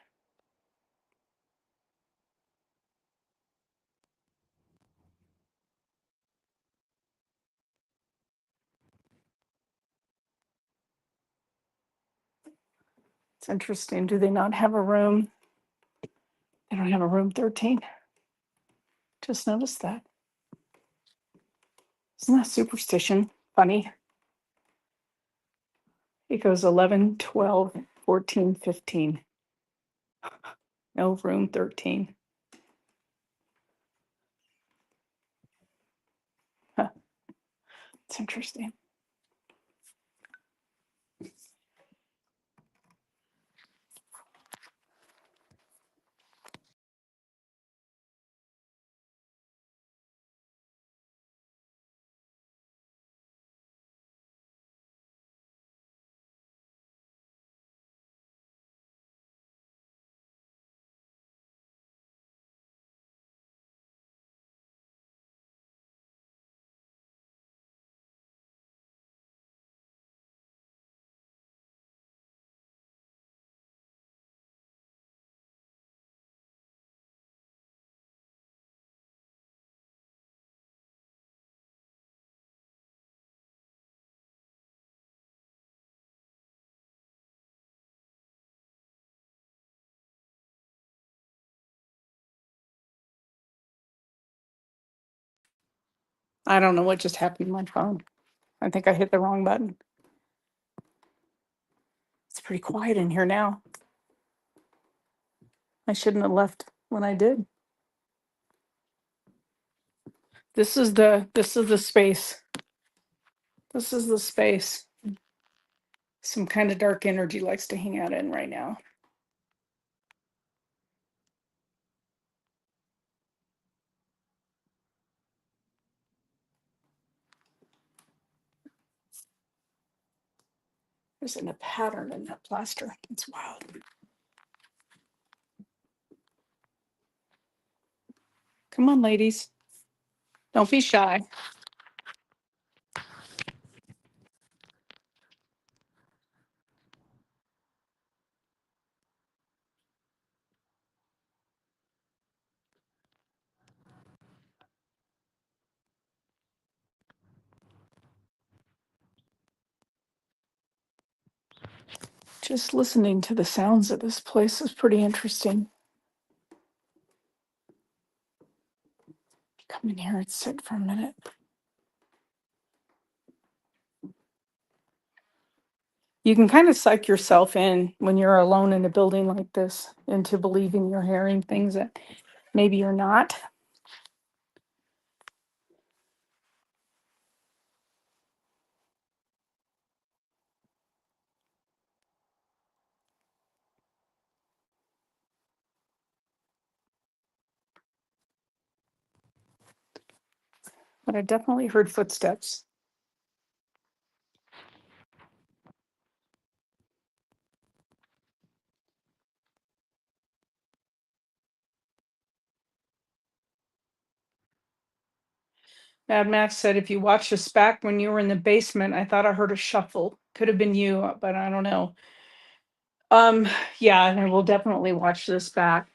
It's interesting. Do they not have a room? They don't have a room 13. Just noticed that. Isn't that superstition funny? It goes 11, 12, 14, 15. No room 13. Huh. It's interesting. I don't know what just happened to my phone. I think I hit the wrong button. It's pretty quiet in here now. I shouldn't have left when I did. This is the space. This is the space. Some kind of dark energy likes to hang out in right now. There's a pattern in that plaster. It's wild. Come on, ladies. Don't be shy. Just listening to the sounds of this place is pretty interesting. Come in here and sit for a minute. You can kind of psych yourself in when you're alone in a building like this into believing you're hearing things that maybe you're not. But I definitely heard footsteps. Mad Max said, if you watched us back when you were in the basement, I thought I heard a shuffle. Could have been you, but I don't know. Yeah, and I will definitely watch this back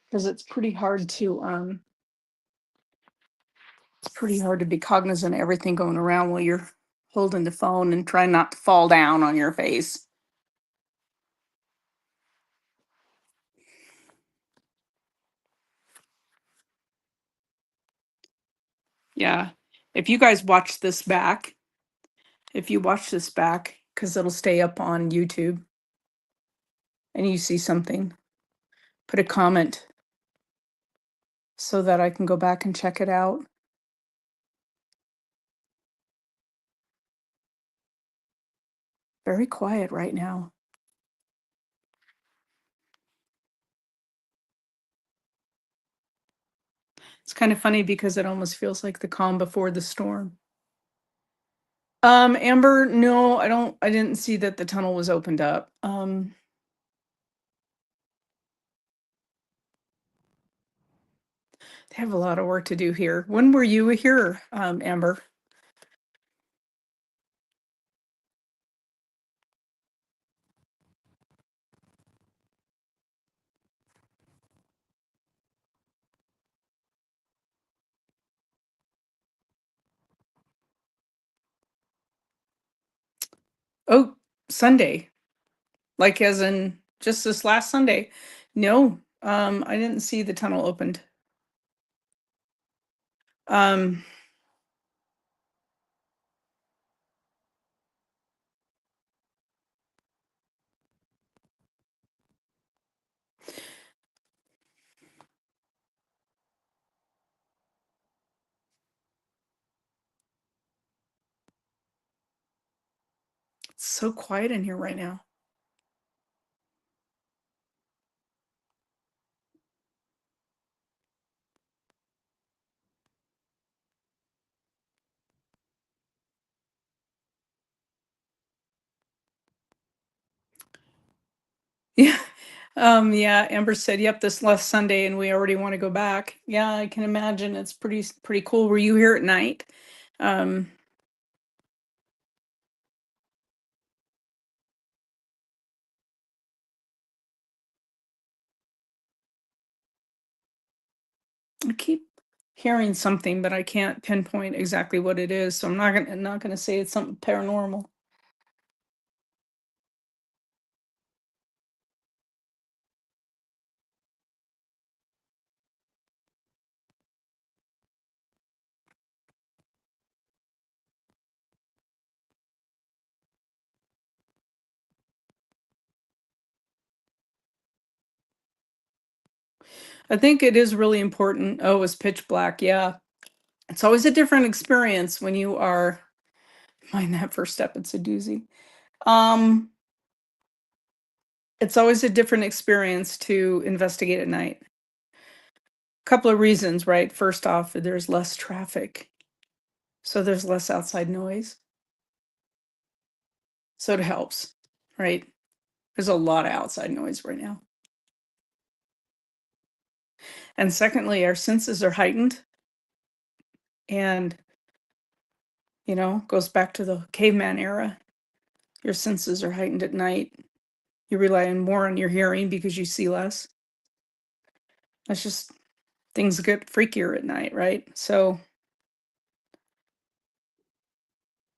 because it's pretty hard to be cognizant of everything going around while you're holding the phone and trying not to fall down on your face. Yeah. If you guys watch this back, if you watch this back, because it'll stay up on YouTube and you see something, put a comment so that I can go back and check it out. Very quiet right now. It's kind of funny because it almost feels like the calm before the storm. Amber, no, I didn't see that the tunnel was opened up. They have a lot of work to do here. When were you here, Amber? Oh, Sunday. Like as in just this last Sunday. No, I didn't see the tunnel opened. Um, it's so quiet in here right now. Yeah. Yeah, Amber said, yep, this last Sunday and we already want to go back. Yeah, I can imagine. It's pretty cool. Were you here at night? Um, I keep hearing something, but I can't pinpoint exactly what it is. So I'm not gonna say it's something paranormal. I think it is really important. Oh, it's pitch black. Yeah. It's always a different experience when you are, mind that first step, it's a doozy. Um, it's always a different experience to investigate at night. Couple of reasons, right? First off, there's less traffic, so there's less outside noise. So it helps, right? There's a lot of outside noise right now. And secondly, our senses are heightened and, goes back to the caveman era. Your senses are heightened at night. You rely on more on your hearing because you see less. That's just things get freakier at night, right? So,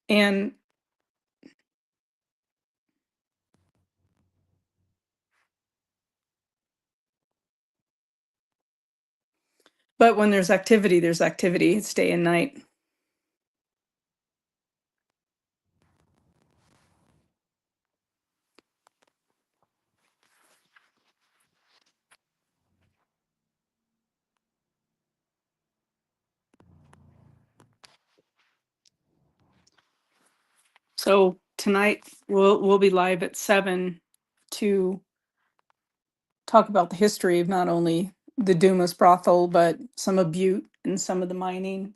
and but when there's activity, there's activity. It's day and night. So tonight we'll be live at 7 to talk about the history of not only the Dumas Brothel, but some of Butte and some of the mining.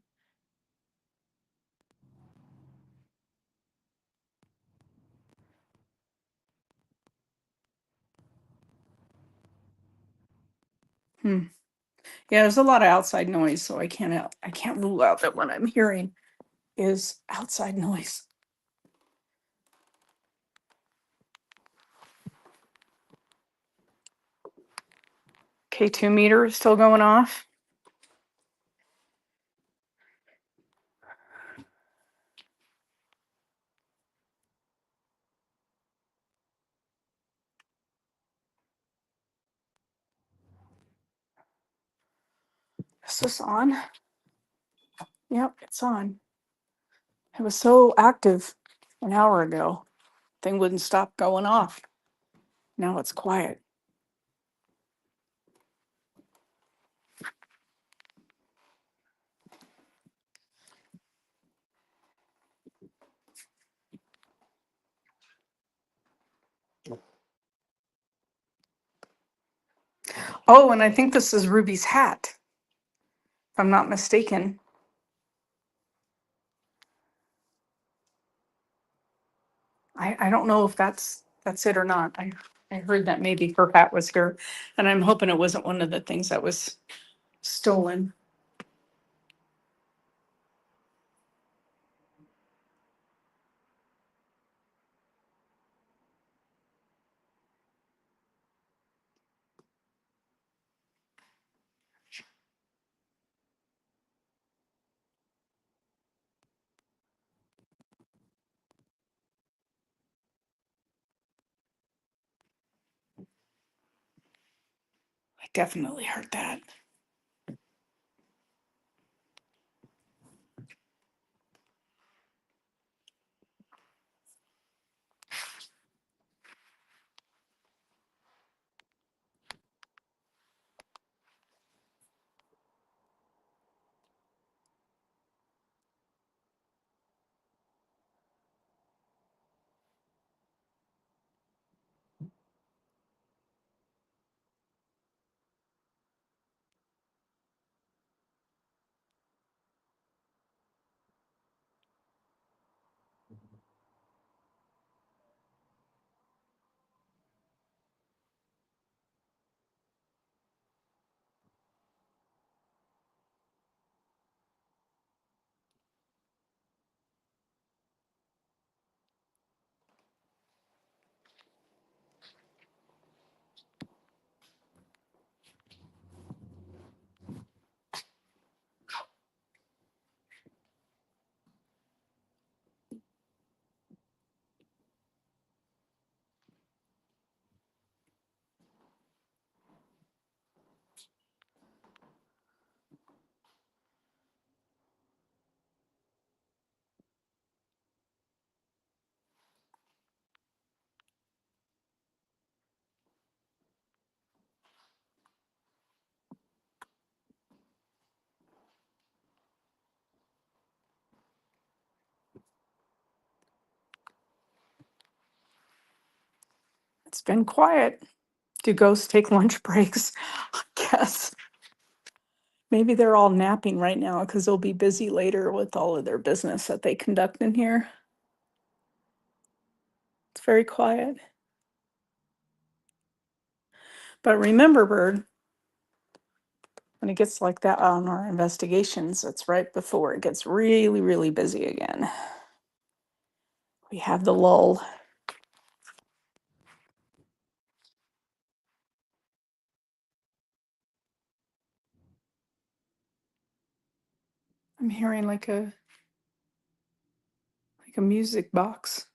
Hmm. Yeah, there's a lot of outside noise, so I can't rule out that what I'm hearing is outside noise. K2 meter is still going off. Is this on? Yep, it's on. It was so active an hour ago. Thing wouldn't stop going off. Now it's quiet. Oh, and I think this is Ruby's hat, if I'm not mistaken. I don't know if that's it or not. I heard that maybe her hat was here, and I'm hoping it wasn't one of the things that was stolen. I definitely heard that. It's been quiet. Do ghosts take lunch breaks? I guess. Maybe they're all napping right now because they'll be busy later with all of their business that they conduct in here. It's very quiet. But remember, Bird, when it gets like that on our investigations, it's right before it gets really, really busy again. We have the lull. I'm hearing like a music box.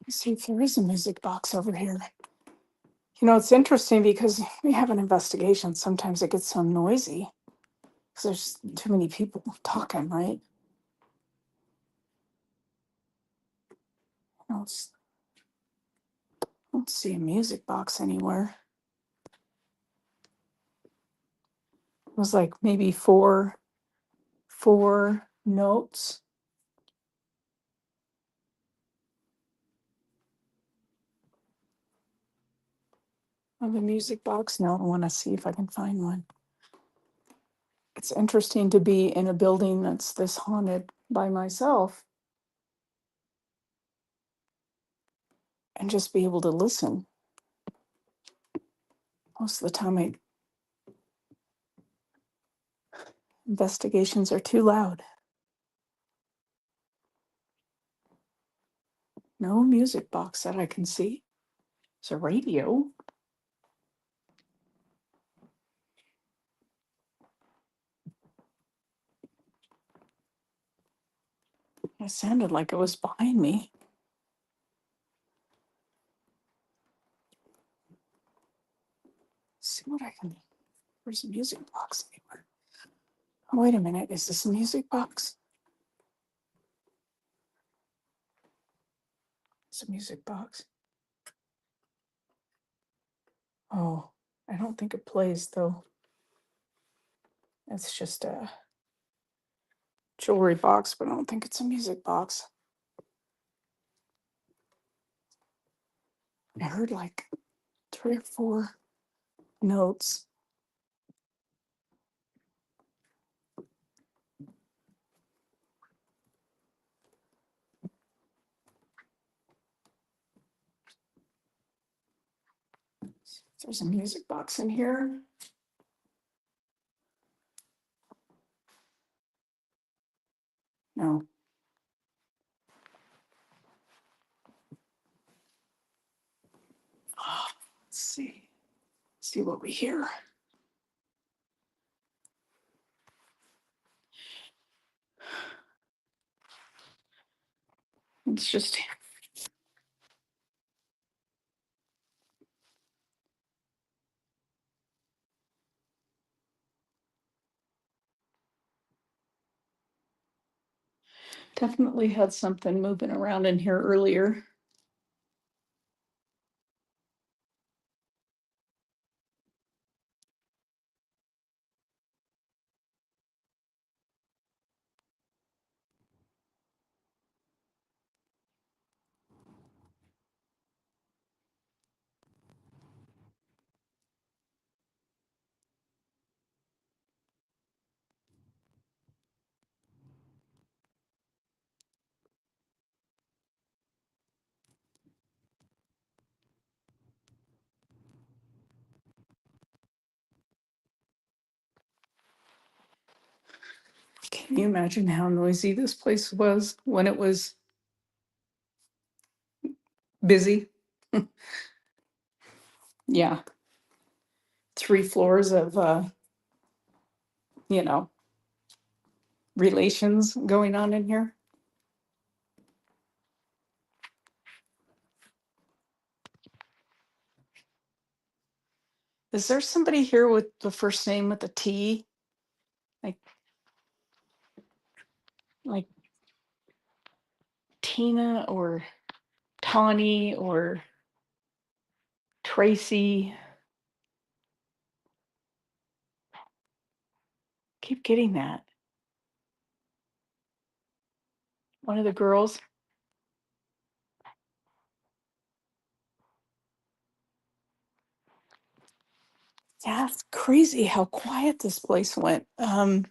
Let's see if there is a music box over here. You know, it's interesting because we have an investigation. Sometimes it gets so noisy because there's too many people talking, right? I don't see a music box anywhere. It was like maybe four notes. Of a music box. Now I want to see if I can find one. It's interesting to be in a building that's this haunted by myself and just be able to listen. Most of the time, my investigations are too loud. No music box that I can see. It's a radio. It sounded like it was behind me. Let's see what I can. Where's a music box anywhere? Oh, wait a minute. Is this a music box? It's a music box. Oh, I don't think it plays though. It's just a jewelry box, but I don't think it's a music box. I heard like 3 or 4 notes. There's a music box in here. No. Let's see. See what we hear. It's just definitely had something moving around in here earlier. Can you imagine how noisy this place was when it was busy? Yeah, 3 floors of, you know, relations going on in here. Is there somebody here with the first name with a T? Like, like Tina or Tawny or Tracy? Keep getting that. One of the girls. Yeah, it's crazy how quiet this place went. Let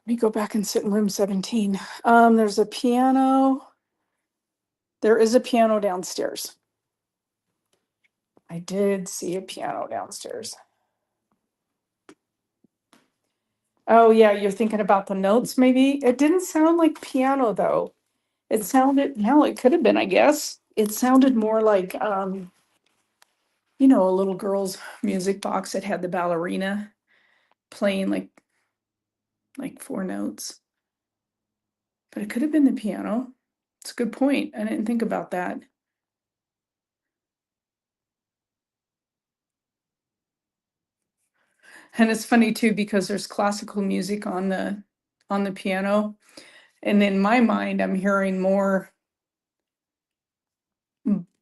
me go back and sit in room 17. There's a piano. There is a piano downstairs. I did see a piano downstairs. Oh, yeah, you're thinking about the notes, maybe? It didn't sound like piano, though. It sounded, no, it could have been, I guess. It sounded more like, a little girl's music box that had the ballerina playing like 4 notes. But it could have been the piano. It's a good point. I didn't think about that. And it's funny too because there's classical music on the piano. And in my mind, I'm hearing more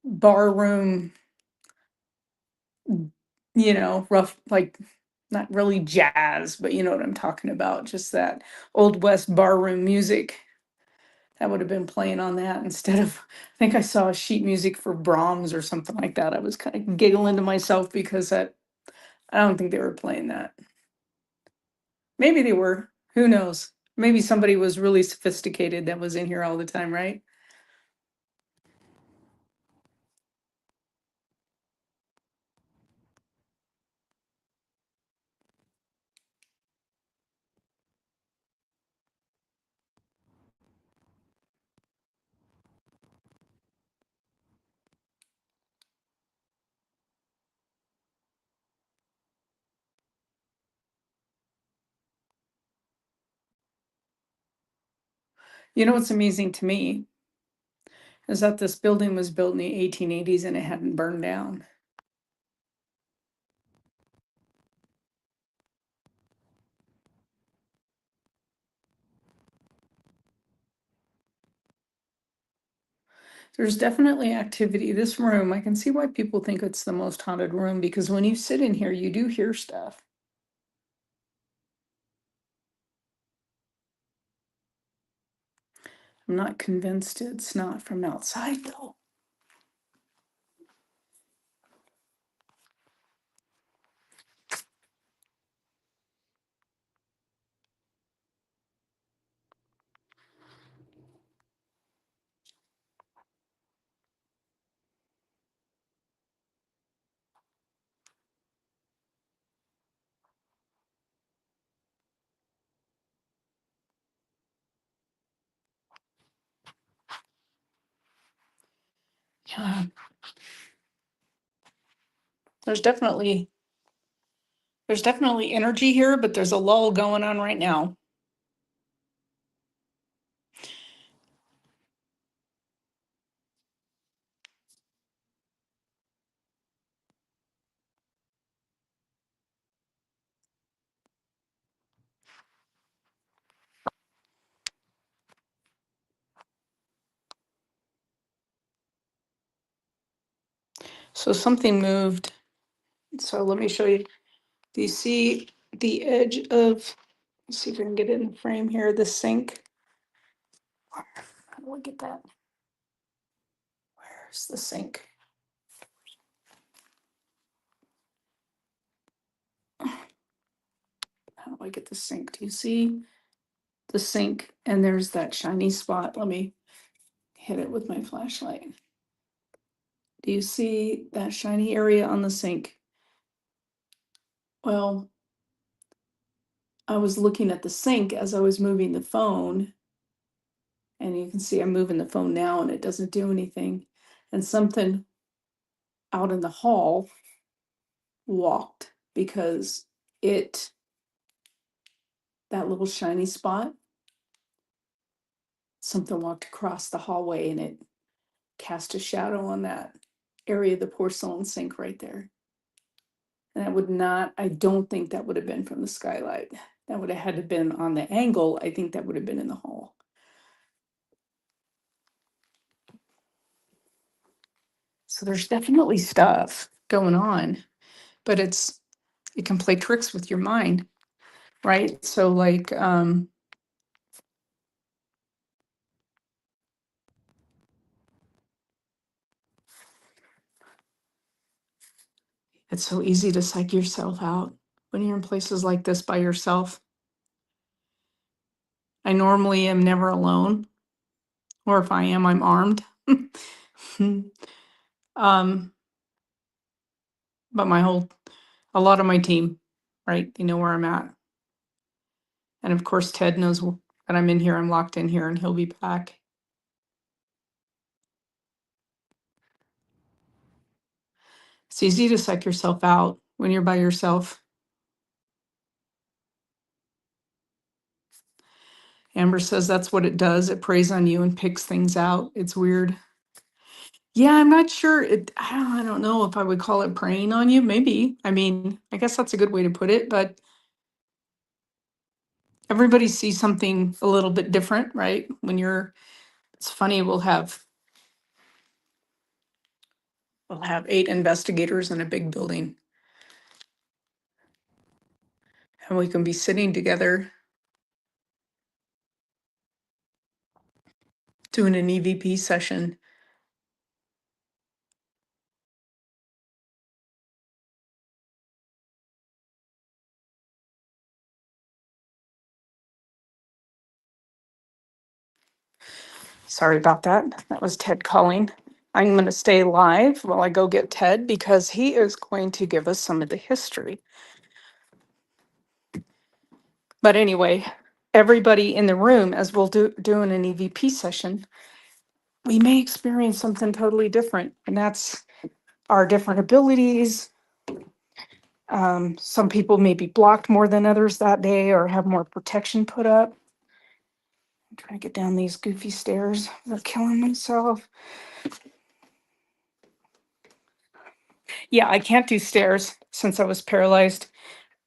barroom, rough, like not really jazz, but you know what I'm talking about. Just that old West barroom music that would have been playing on that instead of, I think I saw sheet music for Brahms or something like that. I was kind of giggling to myself because I don't think they were playing that. Maybe they were. Who knows? Maybe somebody was really sophisticated that was in here all the time, right? You know what's amazing to me is that this building was built in the 1880s and it hadn't burned down. There's definitely activity. This room, I can see why people think it's the most haunted room because when you sit in here, you do hear stuff. I'm not convinced it's not from outside though. Yeah, there's definitely there's definitely energy here, but there's a lull going on right now. So something moved. So let me show you. Do you see the edge of, let's see if I can get it in the frame here, the sink? How do I get that? Where's the sink? How do I get the sink? Do you see? the sink and there's that shiny spot. Let me hit it with my flashlight. Do you see that shiny area on the sink? Well, I was looking at the sink as I was moving the phone. And you can see I'm moving the phone now and it doesn't do anything. And something out in the hall walked because that little shiny spot, something walked across the hallway and it cast a shadow on that area of the porcelain sink right there. And I don't think that would have been from the skylight. That would have had to been on the angle. I think that would have been in the hall. So there's definitely stuff going on, but it can play tricks with your mind, right? So like, it's so easy to psych yourself out when you're in places like this by yourself. I normally am never alone, or if I am, I'm armed. But a lot of my team, right? They know where I'm at. And of course, Ted knows that I'm in here, I'm locked in here, and he'll be back. It's easy to psych yourself out when you're by yourself. Amber says that's what it does. It preys on you and picks things out. It's weird. Yeah, I'm not sure. I don't know if I would call it preying on you. Maybe. I mean, I guess that's a good way to put it, but everybody sees something a little bit different, right? It's funny, we'll have 8 investigators in a big building. And we can be sitting together doing an EVP session. Sorry about that. That was Ted calling. I'm going to stay live while I go get Ted because he is going to give us some of the history. But anyway, everybody in the room, as we'll doing an EVP session, we may experience something totally different, and that's our different abilities. Some people may be blocked more than others that day or have more protection put up. I'm trying to get down these goofy stairs without killing myself. Yeah, I can't do stairs since I was paralyzed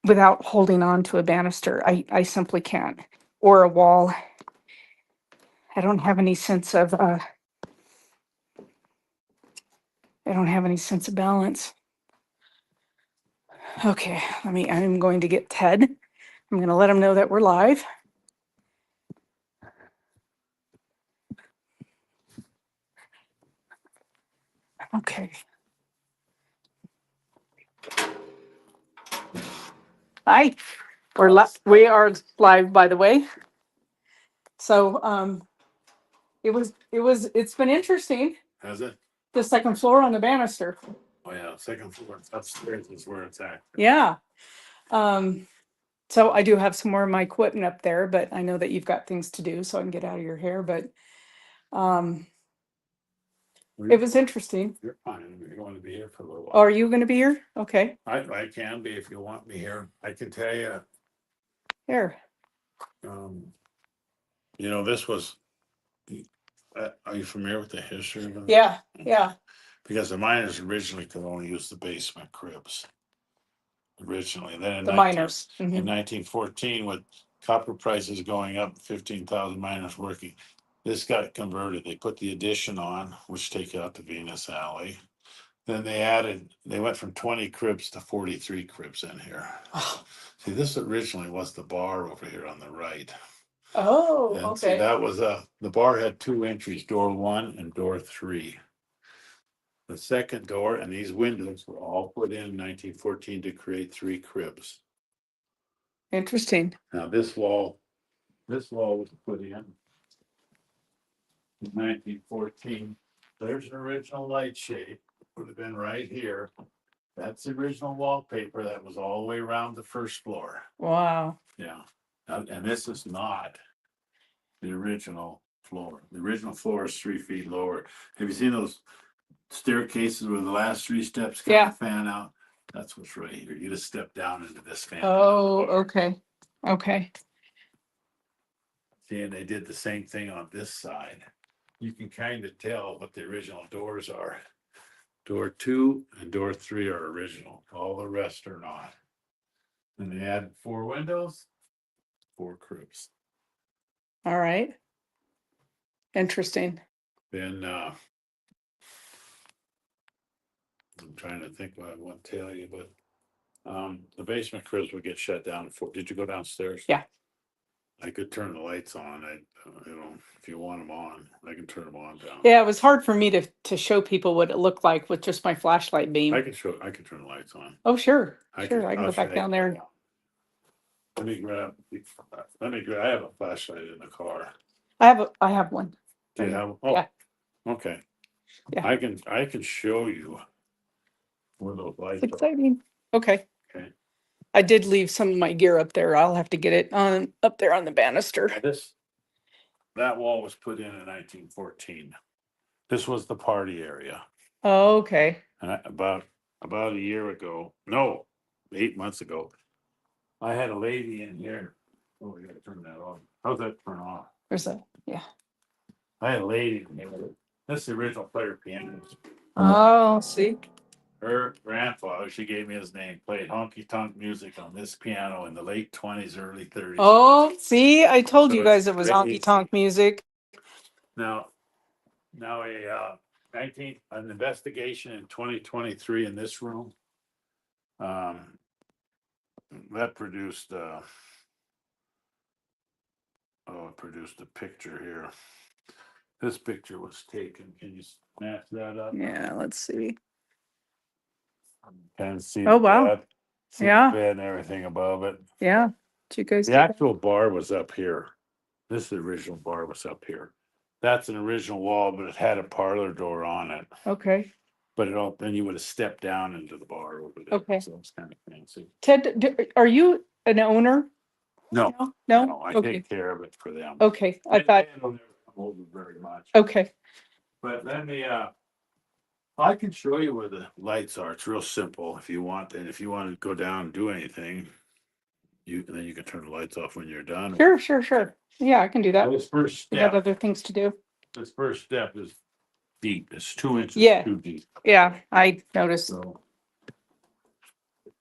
without holding on to a banister. I simply can't. Or a wall. I don't have any sense of balance. Okay, I'm going to get Ted. I'm going to let him know that we're live. Okay. Hi. We are live, by the way. So it's been interesting. Has it? The second floor on the banister. Oh yeah, second floor. Upstairs is where it's at. Yeah. So I do have some more of my equipment up there, but I know that you've got things to do, so I can get out of your hair. But it was interesting. You're fine. You're going to be here for a little while. Are you going to be here? Okay. I can be if you want me here. I can tell you. Here. This was. Are you familiar with the history of it? Yeah. Yeah. Because the miners originally could only use the basement cribs. Originally, then The miners. in 1914, with copper prices going up, 15,000 miners working, this got converted. They put the addition on, which take out the Venus Alley. Then they went from 20 cribs to 43 cribs in here. Oh. See, this originally was the bar over here on the right. Oh, And okay. see, that was the bar had 2 entries, door 1 and door 3. The second door and these windows were all put in 1914 to create 3 cribs. Interesting. Now this wall This wall was put in 1914. There's an original light shade, would have been right here. That's the original wallpaper that was all the way around the first floor. Wow. Yeah, and this is not the original floor. The original floor is 3 feet lower. Have you seen those staircases where the last 3 steps kind Yeah. of fan out? That's what's right here. You just step down into this fan. Oh, okay. Okay. See, and they did the same thing on this side. You can kind of tell what the original doors are. Door 2 and door 3 are original. All the rest are not. And they added 4 windows, 4 cribs. All right. Interesting. Then I'm trying to think what I want to tell you, but the basement cribs would get shut down. Did you go downstairs? Yeah. I could turn the lights on. If you want them on, I can turn them on down. Yeah, it was hard for me to show people what it looked like with just my flashlight beam. I can turn the lights on. Oh, sure. I Sure. I can I'll go back show down you. there. And I have a flashlight in the car. I have one. Do you have? Oh, Yeah. okay. Yeah. I can show you where those lights It's are. exciting. Okay. Okay. I did leave some of my gear up there. I'll have to get it on up there on the banister. That wall was put in 1914. This was the party area. Oh, okay. And about a year ago, no, 8 months ago, I had a lady in here. Oh, we gotta turn that off. How's that turn off? There's a, yeah. I had a lady in here. This is the original player piano. Oh, see. Her grandfather, she gave me his name, played honky tonk music on this piano in the late 20s, early 30s. Oh, see, I told So you guys it's it was crazy. honky tonk music. Now an investigation in 2023 in this room, that produced it produced a picture here. This picture was taken. Can you snap that up? Yeah, let's see. Kind of see Oh, the wow. bed, see Yeah. the bed and everything above it. Yeah. Did you guys The do that? actual bar was up here. This is the original bar was up here. That's an original wall, but it had a parlor door on it. Okay. But then you would have stepped down into the bar over there. Okay. So it's kind of fancy. Ted, are you an owner? No, No? I Okay. take care of it for them. Okay. I thought, They don't ever come over very much. okay. But let me, I can show you where the lights are. It's real simple if you want. And if you want to go down and do anything, then you can turn the lights off when you're done. Sure. Yeah, I can do that. This first We got step, other things to do. this first step is deep. It's 2 inches Yeah. too deep. Yeah, I noticed. So.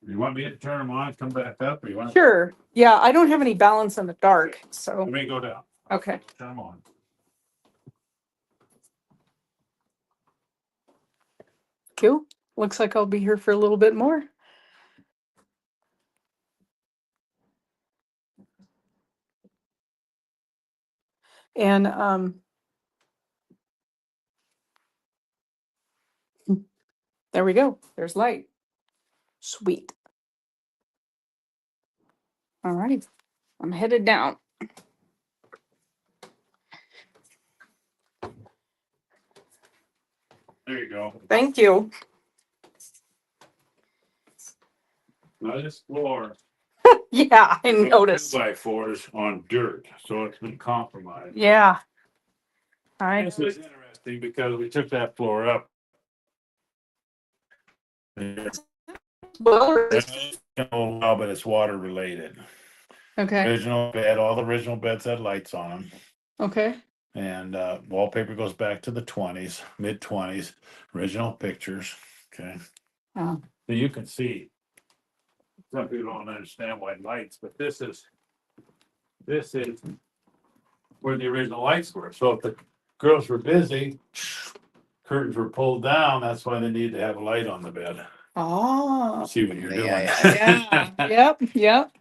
You want me to turn them on, come back up, or you want? Sure. Yeah, I don't have any balance in the dark, Let so, me go down. okay. Turn them on. Cool. Looks like I'll be here for a little bit more. And there we go. There's light. Sweet. All right. I'm headed down. There you go. Thank you. Now this floor. Yeah, I noticed. 2x4s on dirt, so it's been compromised. Yeah. I This is interesting because we took that floor up. well, Oh, but it's water related. okay. Original bed, all the original beds had lights on them. Okay. And wallpaper goes back to the 20s, mid-20s, original pictures. Okay. Oh. So you can see. Some people don't understand why lights, but this is where the original lights were. So if the girls were busy, curtains were pulled down. That's why they needed to have a light on the bed. Oh. See what you're doing. Yeah. Yep.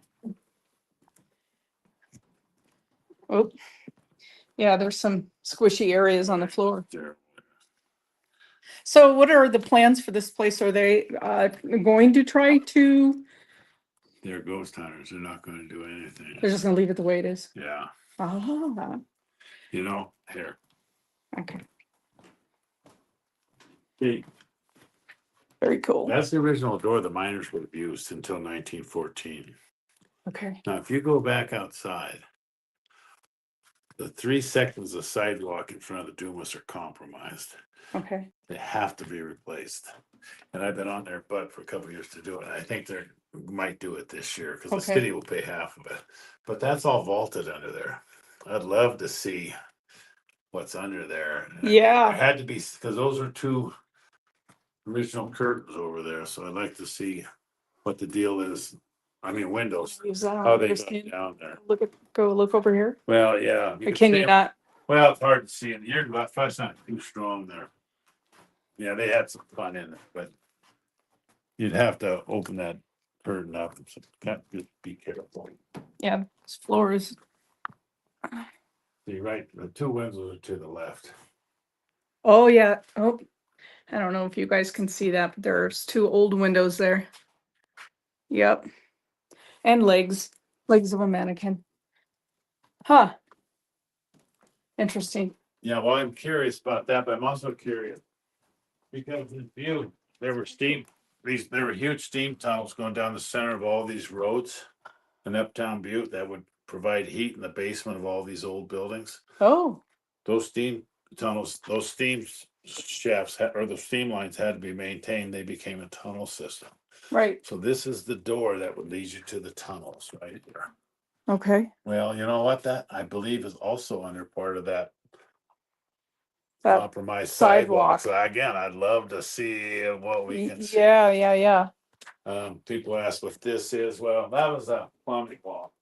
Oh. Yeah, there's some squishy areas on the floor. There. So what are the plans for this place? Are they going to try to, They're ghost hunters. They're not going to do anything. they're just gonna leave it the way it is? Yeah. Oh, You know, here. okay. See, Very cool. that's the original door the miners would have used until 1914. Okay. Now, if you go back outside, the 3 seconds of sidewalk in front of the Dumas are compromised. Okay. They have to be replaced. And I've been on their butt for a couple of years to do it. I think they might do it this year because the Okay. city will pay half of it. But that's all vaulted under there. I'd love to see what's under there. Yeah. There had to be, because those are 2 original curtains over there. So I'd like to see what the deal is. I mean, windows, Use that how on they this got end. down there. Go look over here. Well, yeah. Or can you not? Well, it's hard to see it. Your Wi-Fi's not too strong there. Yeah, they had some fun in it, but you'd have to open that curtain up. So just be careful. Yeah, this floor is. See, right, the 2 windows are to the left. Oh yeah. Oh, I don't know if you guys can see that, but there's 2 old windows there. Yep. And legs of a mannequin. Huh. Interesting. Yeah, well, I'm curious about that, but I'm also curious because in view, there were huge steam tunnels going down the center of all these roads in Uptown Butte that would provide heat in the basement of all these old buildings. Oh, Those steam tunnels, those steam shafts or the steam lines had to be maintained. They became a tunnel system. right. So this is the door that would lead you to the tunnels right here. Okay. Well, you know what? That I believe is also under part of that That compromised sidewalk. sidewalk. So again, I'd love to see what we can see. Yeah. People ask what this is. Well, that was a plumbing wall.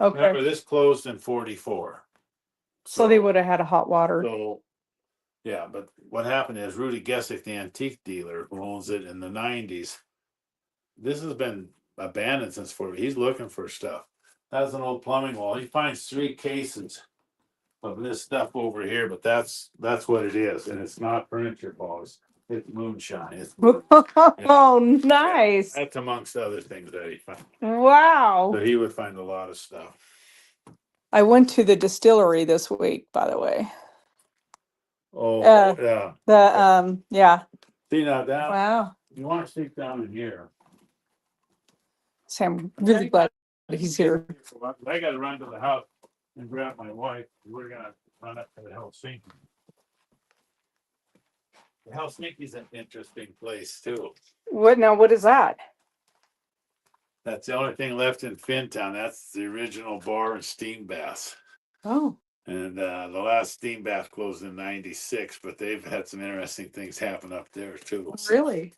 Okay. Remember, this closed in 44. So they would have had a hot water. So, yeah, but what happened is Rudy Gessick, the antique dealer who owns it in the 90s, this has been abandoned since 40. He's looking for stuff. That's an old plumbing wall. He finds 3 cases of this stuff over here, but that's what it is, and it's not furniture, balls. It's moonshine. It's Oh, nice. that's amongst other things that he found. Wow. So he would find a lot of stuff. I went to the distillery this week, by the way. Oh, yeah. Yeah. See now down. Wow. You want to see down in here? So I'm really glad that he's here. I got to run to the house and grab my wife. We're gonna run up to the Helsinki. The Helsinki's an interesting place too. What is that? That's the only thing left in Fintown. That's the original bar and steam baths. Oh, And the last steam bath closed in '96, but they've had some interesting things happen up there too. really?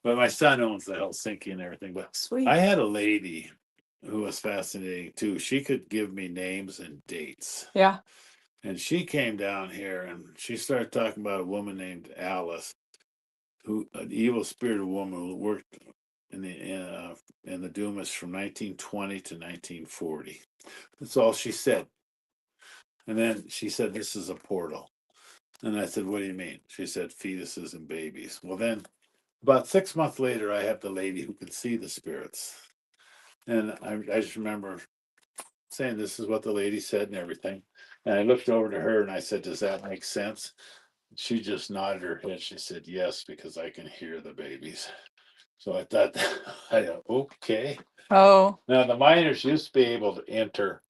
But my son owns the Helsinki and everything. But Sweet. I had a lady who was fascinating too. She could give me names and dates. Yeah. And she came down here and she started talking about a woman named Alice, who an evil spirited woman who worked in the Dumas from 1920 to 1940. That's all she said. And then she said, "This is a portal." And I said, "What do you mean?" She said, "Fetuses and babies." Well, then about 6 months later, I have the lady who can see the spirits. And I just remember saying, "This is what the lady said," and everything. And I looked over to her and I said, "Does that make sense?" She just nodded her head. She said, "Yes, because I can hear the babies." So I thought, okay. Oh, Now the miners used to be able to enter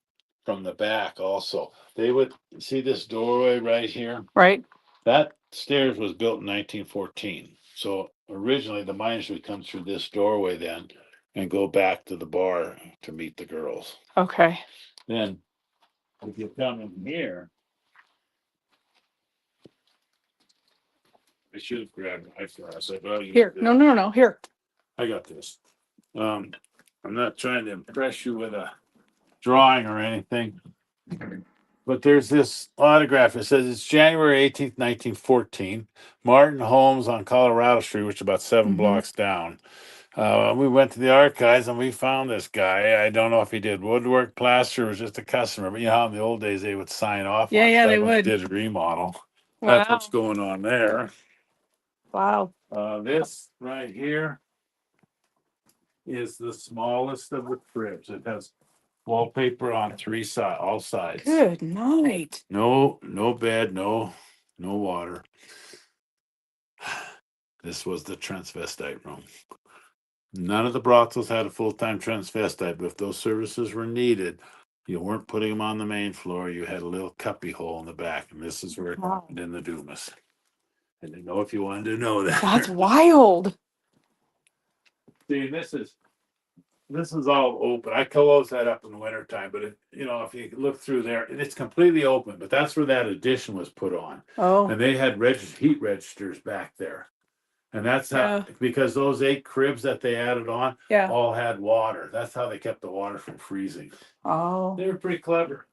from the back also. They would see this doorway right here. right. That stairs was built in 1914. So originally the miners would come through this doorway then and go back to the bar to meet the girls. Okay. Then if you come in here, I should have grabbed my phone. I said, "Well, you Here. No. Here. I got this." I'm not trying to impress you with a drawing or anything, but there's this autograph. It says it's January 18th, 1914. Martin Holmes on Colorado Street, which is about 7 Mhm. blocks down. We went to the archives and we found this guy. I don't know if he did woodwork, plaster, or was just a customer. But you know how in the old days they would sign off. Yeah, on yeah, they stuff when would. Did a remodel. That's Wow. what's going on there. Wow. This right here is the smallest of the cribs. It has Wallpaper on all sides. Good night. No bed, no water. This was the transvestite room. None of the brothels had a full-time transvestite, but if those services were needed, you weren't putting them on the main floor. You had a little cuppy hole in the back, and this is where it Wow. happened in the Dumas. I didn't know if you wanted to know that. That's wild. See, this is all open. I close that up in the wintertime, but if you look through there, it's completely open. But that's where that addition was put on, Oh, and they had heat registers back there. And that's how, Yeah. because those 8 cribs that they added on yeah. all had water. That's how they kept the water from freezing. Oh, They were pretty clever.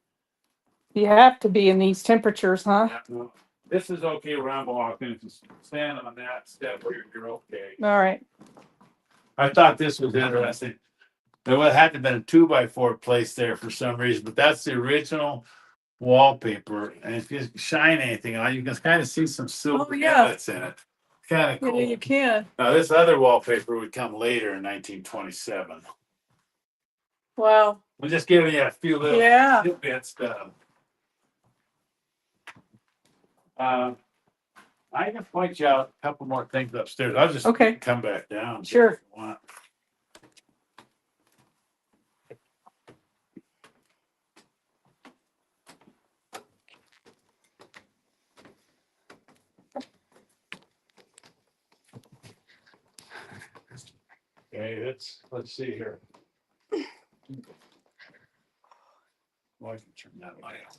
you have to be in these temperatures, huh? Yeah, well, this is okay where I'm walking. If you stand on that step, you're okay. All right. I thought this was interesting. There had to have been a 2x4 placed there for some reason, but that's the original wallpaper. And if you shine anything on, you can kind of see some silver inlets in it. Kind of cool. Yeah, you can. Now, this other wallpaper would come later in 1927. Wow. I'm just giving you a few little tidbits. I can point you out a couple more things upstairs. I'll just come back down. Sure. If you want. Okay, let's see here. Well, I can turn that light on.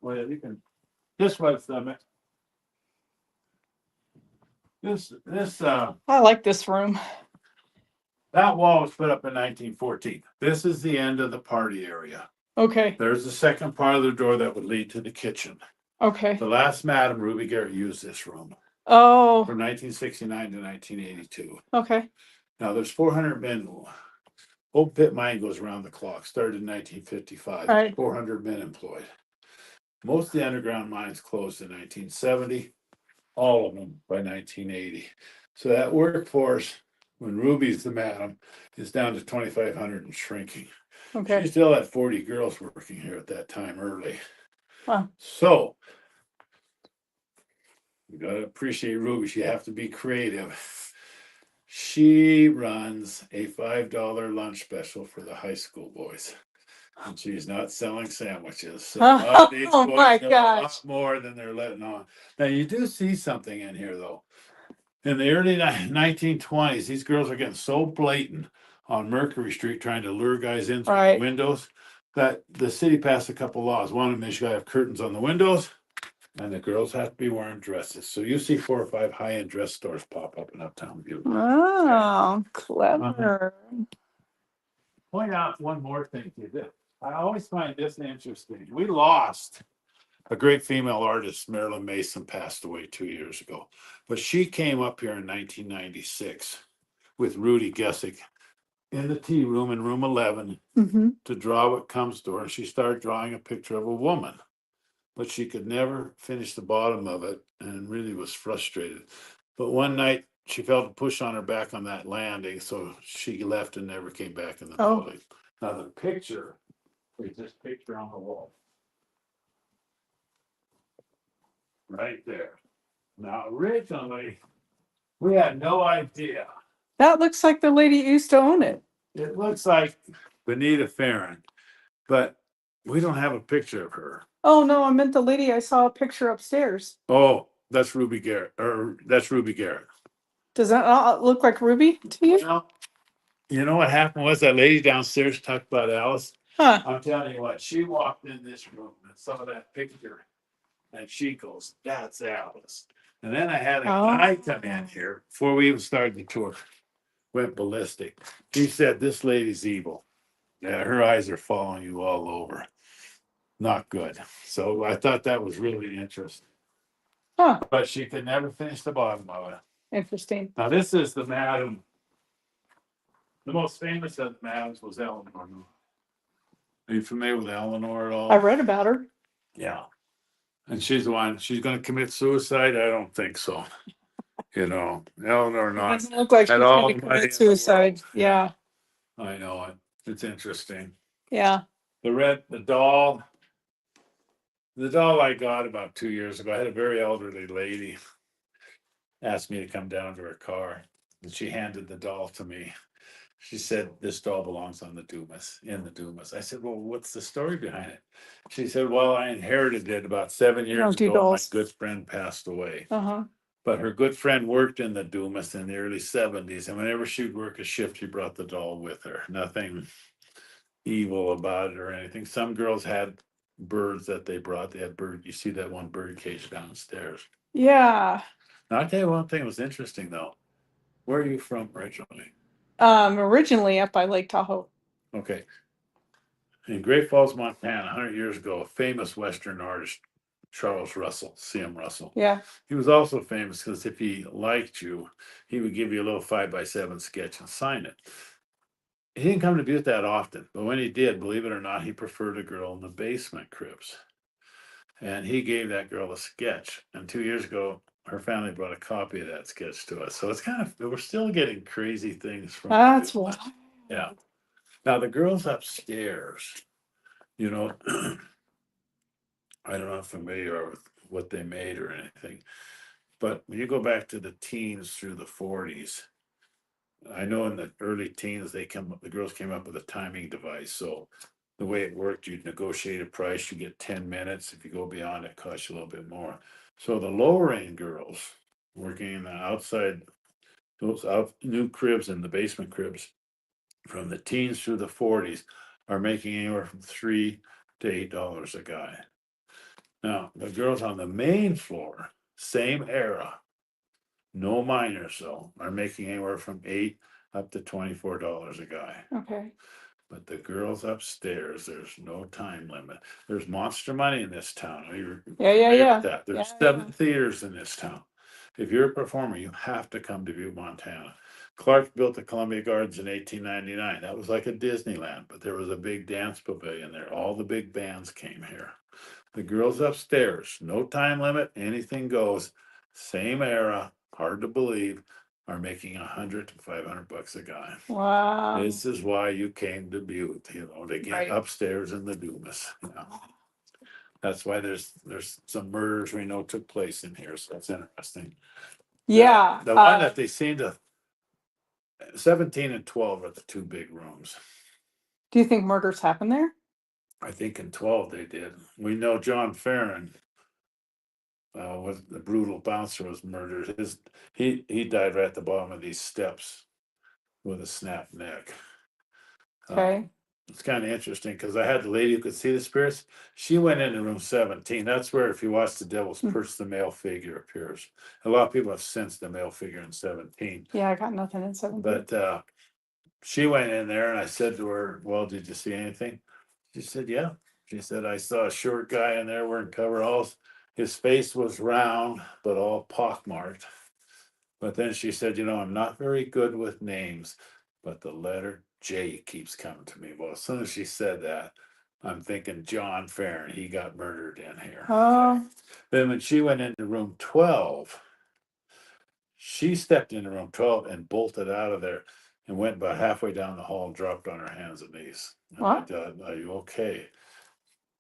Well, you can. This was this I like this room. that wall was put up in 1914. This is the end of the party area. Okay. There's the second part of the door that would lead to the kitchen. Okay. The last Madam Ruby Garrett used this room Oh, from 1969 to 1982. okay. Now there's 400 men. Old pit mine goes around the clock. Started in 1955. Right. 400 men employed. Most of the underground mines closed in 1970. All of them by 1980. So that workforce, when Ruby's the madam, is down to 2,500 and shrinking. Okay. She still had 40 girls working here at that time early. Wow. So you got to appreciate Ruby. You have to be creative. She runs a $5 lunch special for the high school boys. And she's not selling sandwiches. So these Oh boys my know a gosh. lot more than they're letting on. Now you do see something in here though. In the early 1920s, these girls are getting so blatant on Mercury Street trying to lure guys in through Right. the windows that the city passed a couple laws. One of them is you gotta have curtains on the windows and the girls have to be wearing dresses. So you see 4 or 5 high-end dress stores pop up in Uptown Butte. Oh, clever. Point out one more thing to you. I always find this interesting. We lost a great female artist, Marilyn Mason, passed away 2 years ago. But she came up here in 1996 with Rudy Gessick in the tea room in room 11 Mm-hmm. to draw what comes to her. And she started drawing a picture of a woman, but she could never finish the bottom of it and really was frustrated. But one night she felt a push on her back on that landing, so she left and never came back in the building. Now the picture is this picture on the wall. Right there. Now originally, we had no idea. That looks like the lady used to own it. It looks like Benita Farron, but we don't have a picture of her. Oh no, I meant the lady I saw a picture upstairs. Oh, that's Ruby Garrett, or that's Ruby Garrett. Does that not look like Ruby to you? Well, you know what happened was that lady downstairs talked about Alice. Huh. I'm telling you what, she walked in this room and saw that picture and she goes, that's Alice. And then I had a guy come in here before we even started the tour, went ballistic. He said, this lady's evil. Yeah, her eyes are following you all over. Not good. So I thought that was really interesting. Huh. But she could never finish the bottom of it. Interesting. Now this is the madam. The most famous of the madams was Eleanor. Are you familiar with Eleanor at all? I read about her. Yeah. And she's the one, she's gonna commit suicide? I don't think so. Eleanor It not. doesn't look like she's At all going to money in commit the suicide. world. Yeah. I know it. It's interesting. Yeah. The doll I got about 2 years ago. I had a very elderly lady asked me to come down to her car, and she handed the doll to me. She said, "This doll belongs on the Dumas, in the Dumas." I said, "Well, what's the story behind it?" She said, "Well, I inherited it about 7 years Don't do ago. My dolls. good friend passed away. Uh-huh. But her good friend worked in the Dumas in the early 70s. And whenever she'd work a shift, she brought the doll with her. Nothing evil about it or anything. Some girls had birds that they brought. They had bird. You see that one bird cage downstairs. Yeah. Now, I'll tell you one thing that was interesting, though. Where are you from originally? Originally up by Lake Tahoe. Okay. In Great Falls, Montana, 100 years ago, a famous Western artist, Charles Russell, C.M. Russell. Yeah. He was also famous because if he liked you, he would give you a little 5x7 sketch and sign it. He didn't come to Butte that often, but when he did, believe it or not, he preferred a girl in the basement cribs. And he gave that girl a sketch. And 2 years ago, her family brought a copy of that sketch to us. So it's kind of, we're still getting crazy things from That's Butte. wild. Yeah. Now, the girls upstairs, you know, I don't know if familiar with what they made or anything, but when you go back to the teens through the 40s, I know in the early teens the girls came up with a timing device. So the way it worked, you'd negotiate a price, you get 10 minutes. If you go beyond, it costs you a little bit more. So the lower end girls working in the outside, those out new cribs and the basement cribs from the teens through the 40s are making anywhere from $3 to $8 a guy. Now, the girls on the main floor, same era, no minors though, are making anywhere from $8 up to $24 a guy. Okay. But the girls upstairs, there's no time limit. There's monster money in this town. You're Yeah. familiar with that. There's Yeah. 7 theaters in this town. If you're a performer, you have to come to Butte, Montana. Clark built the Columbia Gardens in 1899. That was like a Disneyland, but there was a big dance pavilion there. All the big bands came here. The girls upstairs, no time limit, anything goes. Same era, hard to believe, are making $100 to $500 a guy. Wow. This is why you came to Butte, to get Right. upstairs in the Dumas. That's why there's some murders we know took place in here, so that's interesting. Yeah. The one that they seem to 17 and 12 are the two big rooms. Do you think murders happen there? I think in 12 they did. We know John Farron was the brutal bouncer was murdered. He died right at the bottom of these steps with a snapped neck. Okay. It's kind of interesting because I had the lady who could see the spirits. She went into room 17. That's where, if you watch The Devil's Purse, the male figure appears. A lot of people have sensed the male figure in 17. Yeah, I got nothing in 17. But she went in there and I said to her, "Well, did you see anything?" She said, "Yeah." She said, "I saw a short guy in there wearing coveralls. His face was round, but all pockmarked." But then she said, "I'm not very good with names, but the letter J keeps coming to me." Well, as soon as she said that, I'm thinking John Farron, he got murdered in here. Oh. Then when she went into room 12, she stepped into room 12 and bolted out of there and went about halfway down the hall and dropped on her hands and knees. And I What? thought, "Are you okay?"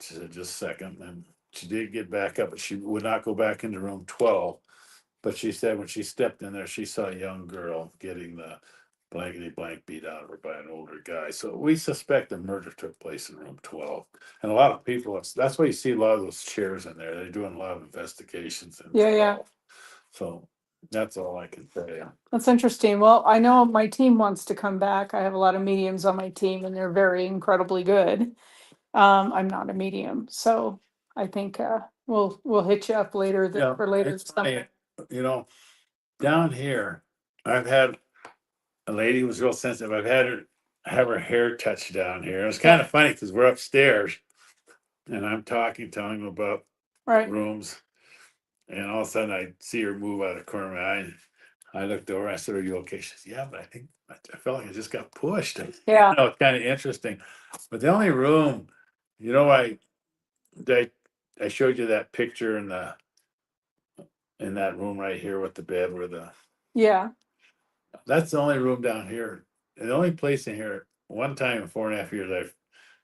She said, "Just a second." And she did get back up, but she would not go back into room 12. But she said when she stepped in there, she saw a young girl getting the blankety blank beat out of her by an older guy. So we suspect the murder took place in room 12. And a lot of people, that's why you see a lot of those chairs in there. They're doing a lot of investigations in Yeah, yeah. 12. So that's all I can tell you. That's interesting. Well, I know my team wants to come back. I have a lot of mediums on my team and they're very incredibly good. I'm not a medium, so I think we'll hit you up later Yeah, for later it's this funny, summer. down here, I've had a lady who was real sensitive. I've had her have her hair touched down here. It's kind of funny because we're upstairs and I'm telling them about Right. rooms. And all of a sudden I see her move out of the corner of my eye. I looked over, I said, "Are you okay?" She says, "Yeah, but I felt like I just got pushed." Yeah. It's kind of interesting. But the only room, I I showed you that picture in that room right here with the bed where Yeah. that's the only room down here. And the only place in here one time in 4.5 years, I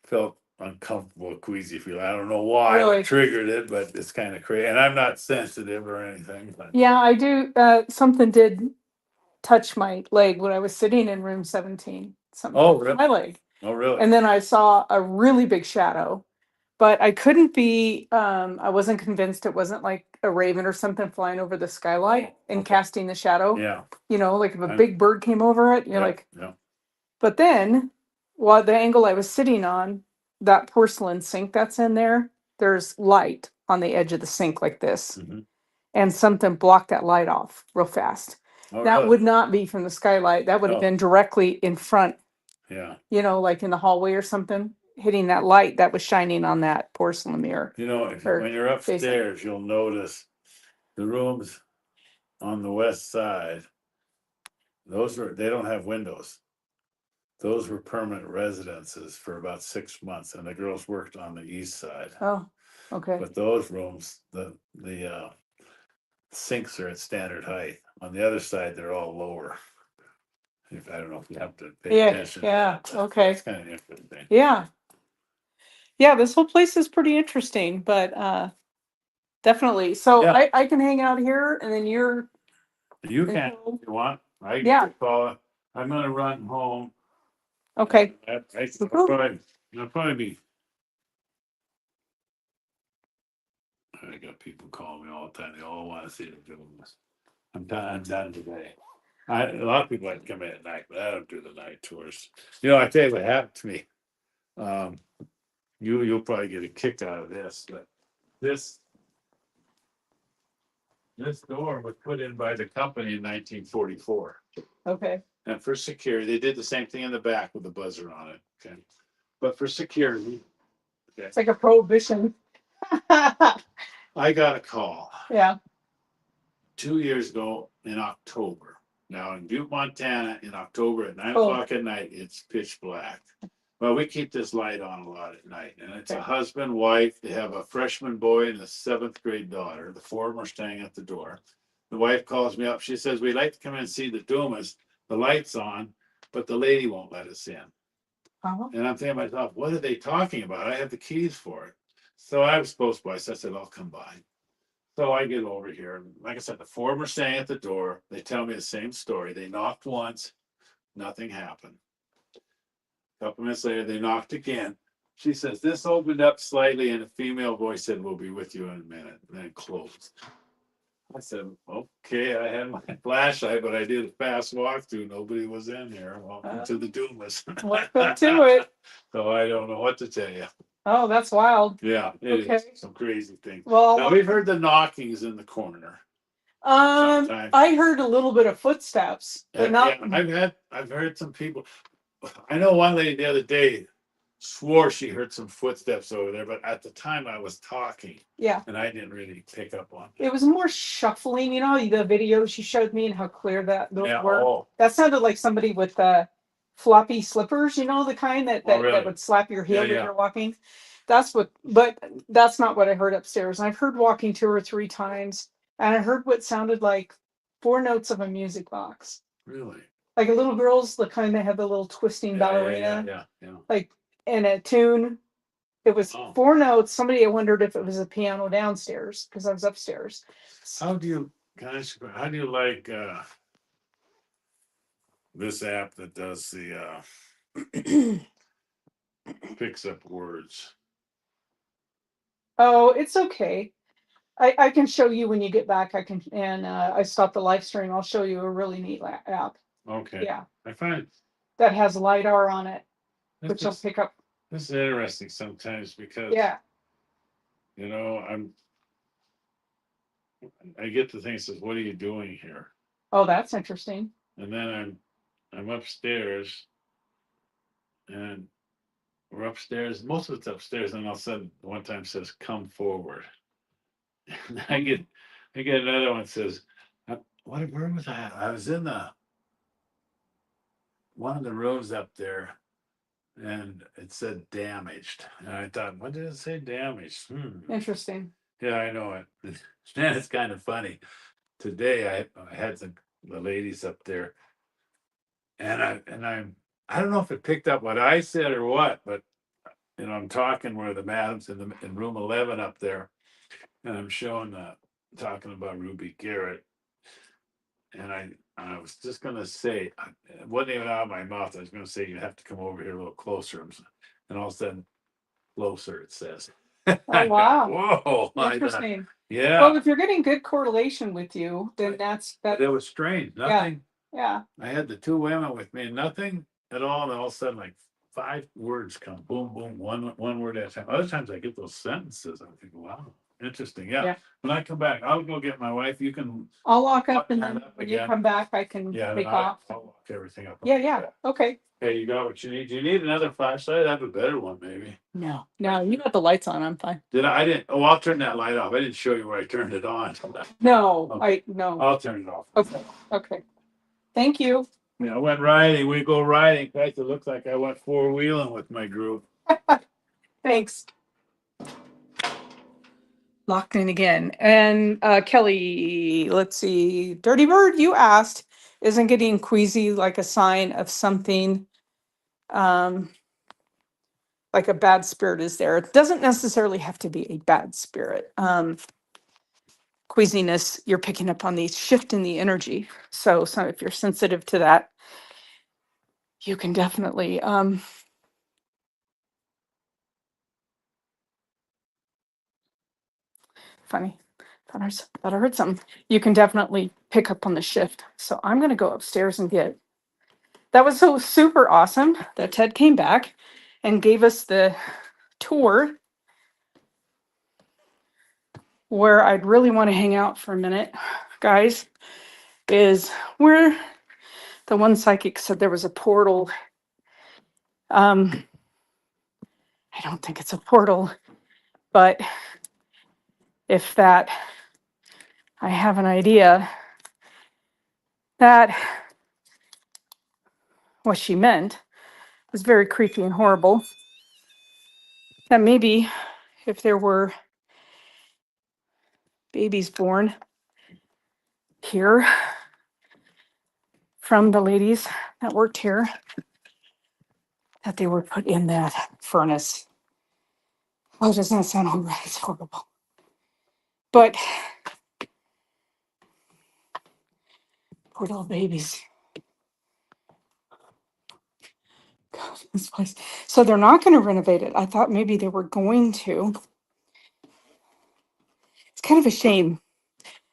felt uncomfortable, queasy feeling. I don't know why Really? it triggered it, but it's kind of crazy. And I'm not sensitive or anything, but Yeah, I do. Something did touch my leg when I was sitting in room 17. Something oh, touched really? my leg. Oh, really? And then I saw a really big shadow, but I couldn't be, I wasn't convinced it wasn't like a raven or something flying over the skylight and casting the shadow. Yeah. You know, like if a I'm- big bird came over it, you're Yeah. like, Yeah. but then while the angle I was sitting on, that porcelain sink that's in there, there's light on the edge of the sink like this. Mhm. And something blocked that light off real fast. Oh, That really? would not be from the skylight. That would have No. been directly in front, Yeah. you know, like in the hallway or something, hitting that light that was shining on that porcelain mirror. You know, Or when you're upstairs, you'll notice the rooms on the west side. They don't have windows. Those were permanent residences for about 6 months, and the girls worked on the east side. Oh, okay. But those rooms, the sinks are at standard height. On the other side, they're all lower. I don't know if you have to pay Yeah, attention. yeah, To that. okay. It's kind of interesting. Yeah. Yeah, this whole place is pretty interesting, but definitely. So Yeah. I can hang out here and then you're You can if you want. Yeah. I'm gonna run home. okay. I'll probably be. I got people calling me all the time. They all want to see the films. I'm done today. A lot of people like to come in at night, but I don't do the night tours. You know, I tell you what happened to me. You'll probably get a kick out of this, but this door was put in by the company in 1944. Okay. And for security, they did the same thing in the back with the buzzer on it. Okay. But for security, It's like a prohibition. I got a call Yeah. 2 years ago in October. Now in Butte, Montana, in October at 9 Oh. o'clock at night, it's pitch black. Well, we keep this light on a lot at night, and it's a husband, wife. They have a freshman boy and a 7th-grade daughter. The four of them are staying at the door. The wife calls me up. She says, "We'd like to come in and see the Dumas. The light's on, but the lady won't let us in." Uh-huh. And I'm thinking to myself, what are they talking about? I have the keys for it. So I was supposed to, so I said, I'll come by. So I get over here. And like I said, the four of them are staying at the door. They tell me the same story. They knocked once, nothing happened. A couple minutes later, they knocked again. She says, this opened up slightly, and a female voice said, "We'll be with you in a minute," and then it closed. I said, okay, I had my flashlight, but I did a fast walkthrough. Nobody was in here. Welcome to the Dumas. Welcome to it. So I don't know what to tell you. Oh, that's wild. Yeah, it Okay. is some crazy things. Well, Now we've heard the knockings in the corner. Sometimes. I heard a little bit of footsteps, but not. Yeah, I've heard some people. I know one lady the other day swore she heard some footsteps over there, but at the time I was talking. Yeah. And I didn't really pick up on it. It was more shuffling, you know, the video she showed me and how clear those Yeah, were. oh. That sounded like somebody with floppy slippers, you know, the kind that really? would slap your heel Yeah, when yeah. you're walking. But that's not what I heard upstairs. And I've heard walking 2 or 3 times, and I heard what sounded like 4 notes of a music box. Really? Like a little girl's the kind that had the little twisting ballerina. Yeah. Like in a tune. It was 4 notes. Somebody wondered if it was a piano downstairs because I was upstairs. How do you like this app that does the picks up words? Oh, it's okay. I can show you when you get back. I stopped the live stream. I'll show you a really neat app. Okay. Yeah. I find that has LiDAR on it, which will pick up. This is interesting sometimes because you know, I get the thing that says, "What are you doing here?" Oh, that's interesting. And then I'm upstairs, and we're upstairs. Most of it's upstairs, and all of a sudden, one time says, "Come forward." And I get another one that says, where was I? I was in one of the rooms up there, and it said damaged. And I thought, what did it say damaged? Interesting. Yeah, I know it. And it's kind of funny. Today I had the ladies up there, and I don't know if it picked up what I said or what, but I'm talking where the madam's in room 11 up there, and I'm showing talking about Ruby Garrett, and I was just gonna say, it wasn't even out of my mouth. I was gonna say you have to come over here a little closer, and all of a sudden, closer it says. Oh, wow. Whoa! Interesting. Yeah. Well, if you're getting good correlation with you, then that. It was strange. Yeah. Nothing. Yeah. I had the two women with me, nothing at all, and all of a sudden, like 5 words come, boom, boom, one word at a time. Other times I get those sentences. I think, wow, interesting. Yeah. Yeah. When I come back, I'll go get my wife. You can. I'll lock up, and Lock then that up when you again. come back, I can Yeah, take then off. I'll lock everything up. Yeah, yeah. Okay. Hey, you got what you need. Do you need another flashlight? I have a better one, maybe. No, you got the lights on. I'm fine. Did I? I didn't. Oh, I'll turn that light off. I didn't show you where I turned it on. No, Okay. no. I'll turn it off. Okay. Okay. Thank you. Yeah, I went riding. We go riding. In fact, it looks like I went 4-wheeling with my group. Thanks. Locked in again. And Kelly, let's see. Dirty Bird, you asked, isn't getting queasy like a sign of something like a bad spirit is there? It doesn't necessarily have to be a bad spirit. Queasiness, you're picking up on the shift in the energy. So if you're sensitive to that, you can definitely funny. Thought I heard something. You can definitely pick up on the shift. So I'm gonna go upstairs and get. That was so super awesome that Ted came back and gave us the tour where I'd really want to hang out for a minute, guys, is where the one psychic said there was a portal. I don't think it's a portal, but if that, I have an idea that what she meant was very creepy and horrible. That maybe if there were babies born here from the ladies that worked here, that they were put in that furnace. Oh, doesn't that sound horrible? It's horrible. But poor little babies. God, this place. So they're not going to renovate it. I thought maybe they were going to. It's kind of a shame.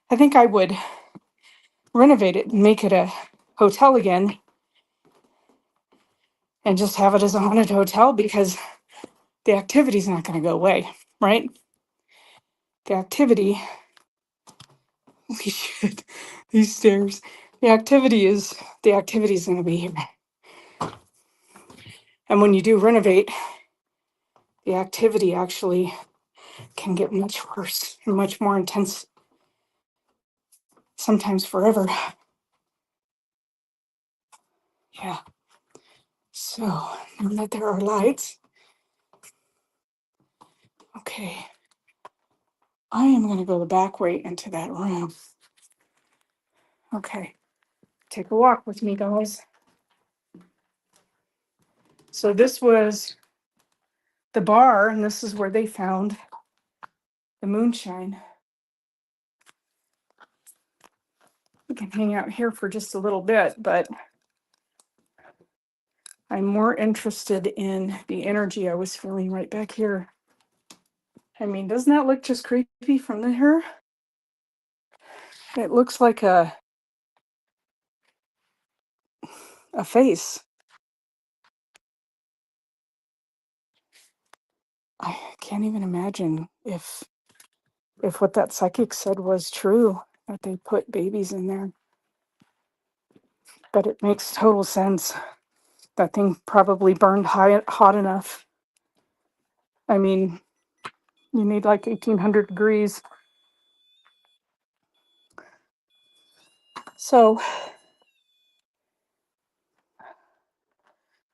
I think I would renovate it and make it a hotel again and just have it as a haunted hotel because the activity is not going to go away, right? The activity, holy shit, these stairs. The activity is going to be here. And when you do renovate, the activity actually can get much worse and much more intense, sometimes forever. Yeah. So now that there are lights, okay, I am going to go the back way into that room. Okay, take a walk with me, guys. So this was the bar, and this is where they found the moonshine. We can hang out here for just a little bit, but I'm more interested in the energy I was feeling right back here. I mean, doesn't that look just creepy from here? It looks like a face. I can't even imagine if what that psychic said was true, that they put babies in there. But it makes total sense. That thing probably burned hot enough. I mean, you need like 1800 degrees. So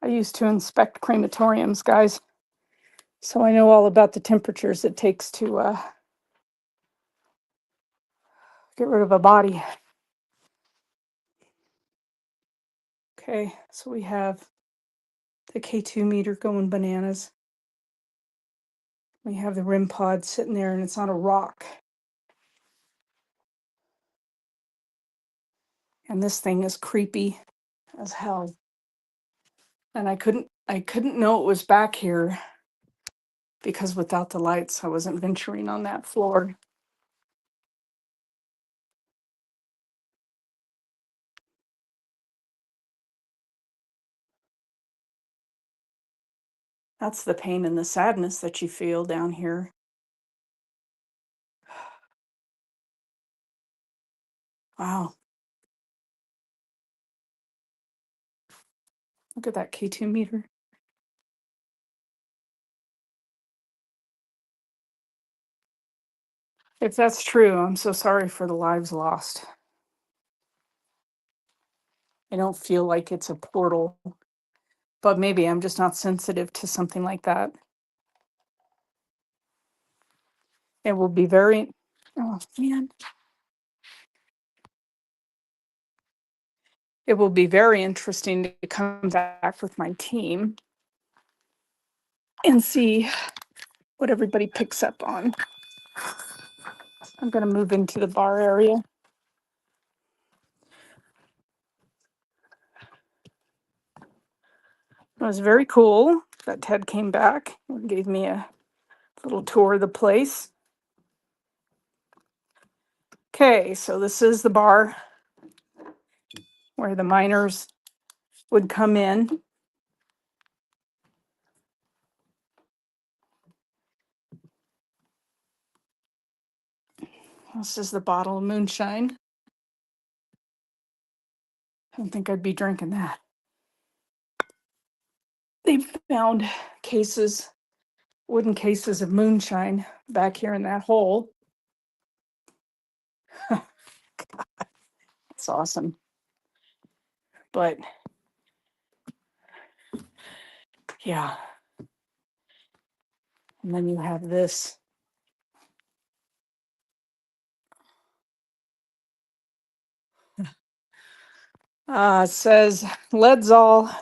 I used to inspect crematoriums, guys. So I know all about the temperatures it takes to get rid of a body. Okay, so we have The K2 meter going bananas. We have the REM pod sitting there and it's on a rock. And this thing is creepy as hell. And I couldn't know it was back here because without the lights I wasn't venturing on that floor. That's the pain and the sadness that you feel down here. Wow. Look at that K2 meter. If that's true, I'm so sorry for the lives lost. I don't feel like it's a portal, but maybe I'm just not sensitive to something like that. It will be very, oh man. It will be very interesting to come back with my team and see what everybody picks up on. I'm going to move into the bar area. It was very cool that Ted came back and gave me a little tour of the place. Okay, so this is the bar where the miners would come in. This is the bottle of moonshine. I don't think I'd be drinking that. They found cases, wooden cases of moonshine back here in that hole. It's awesome. But yeah. And then you have this. It says Leadzol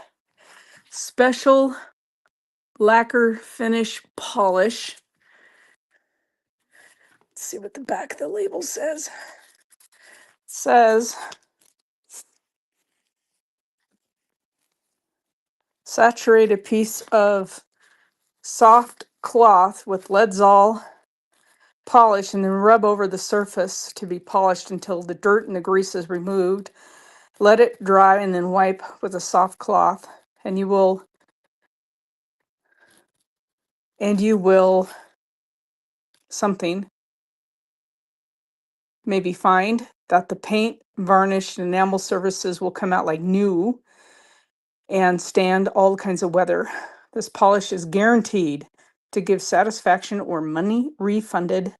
Special Lacquer Finish Polish. Let's see what the back of the label says. It says saturate a piece of soft cloth with Leadzol polish and then rub over the surface to be polished until the dirt and the grease is removed. Let it dry and then wipe with a soft cloth, and you will something maybe find that the paint, varnish, and enamel surfaces will come out like new and stand all kinds of weather. This polish is guaranteed to give satisfaction or money refunded.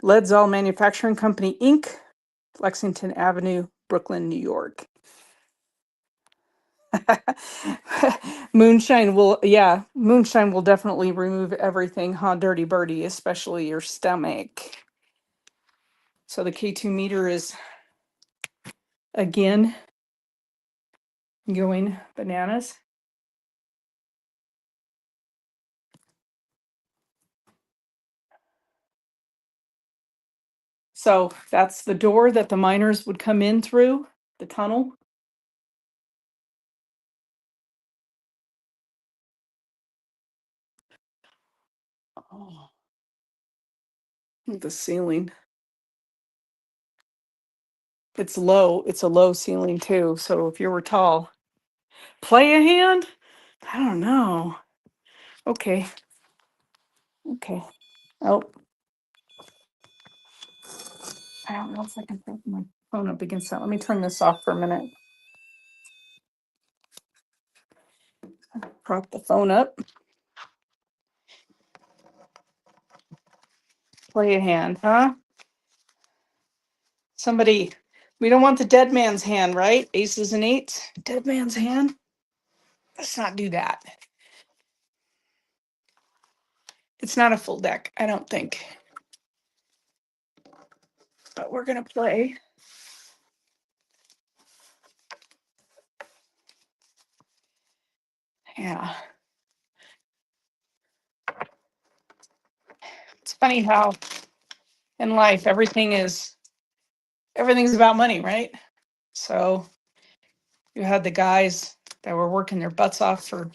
Leadzol Manufacturing Company, Inc., Lexington Avenue, Brooklyn, New York. Moonshine will definitely remove everything, huh, Dirty Birdie, especially your stomach. So the K2 meter is again going bananas. So that's the door that the miners would come in through, the tunnel. Oh, the ceiling. It's low. It's a low ceiling too. So if you were tall, play a hand? I don't know. Okay. Okay. Oh, I don't know if I can put my phone up against that. Let me turn this off for a minute. Prop the phone up. Play a hand, huh? Somebody, we don't want the dead man's hand, right? Aces and eights. Dead man's hand. Let's not do that. It's not a full deck, I don't think. But we're gonna play. Yeah. It's funny how in life everything's about money, right? So you had the guys that were working their butts off for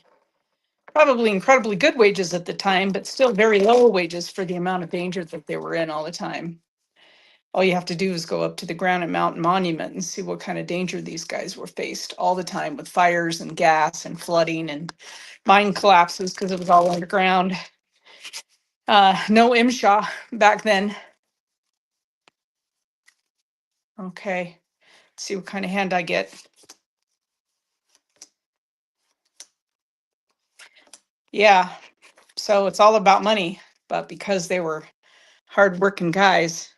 probably incredibly good wages at the time, but still very low wages for the amount of danger that they were in all the time. All you have to do is go up to the Granite Mountain Monument and see what kind of danger these guys were faced all the time with fires and gas and flooding and mine collapses because it was all underground. No MSHA back then. Okay, let's see what kind of hand I get. Yeah, so it's all about money, but because they were hardworking guys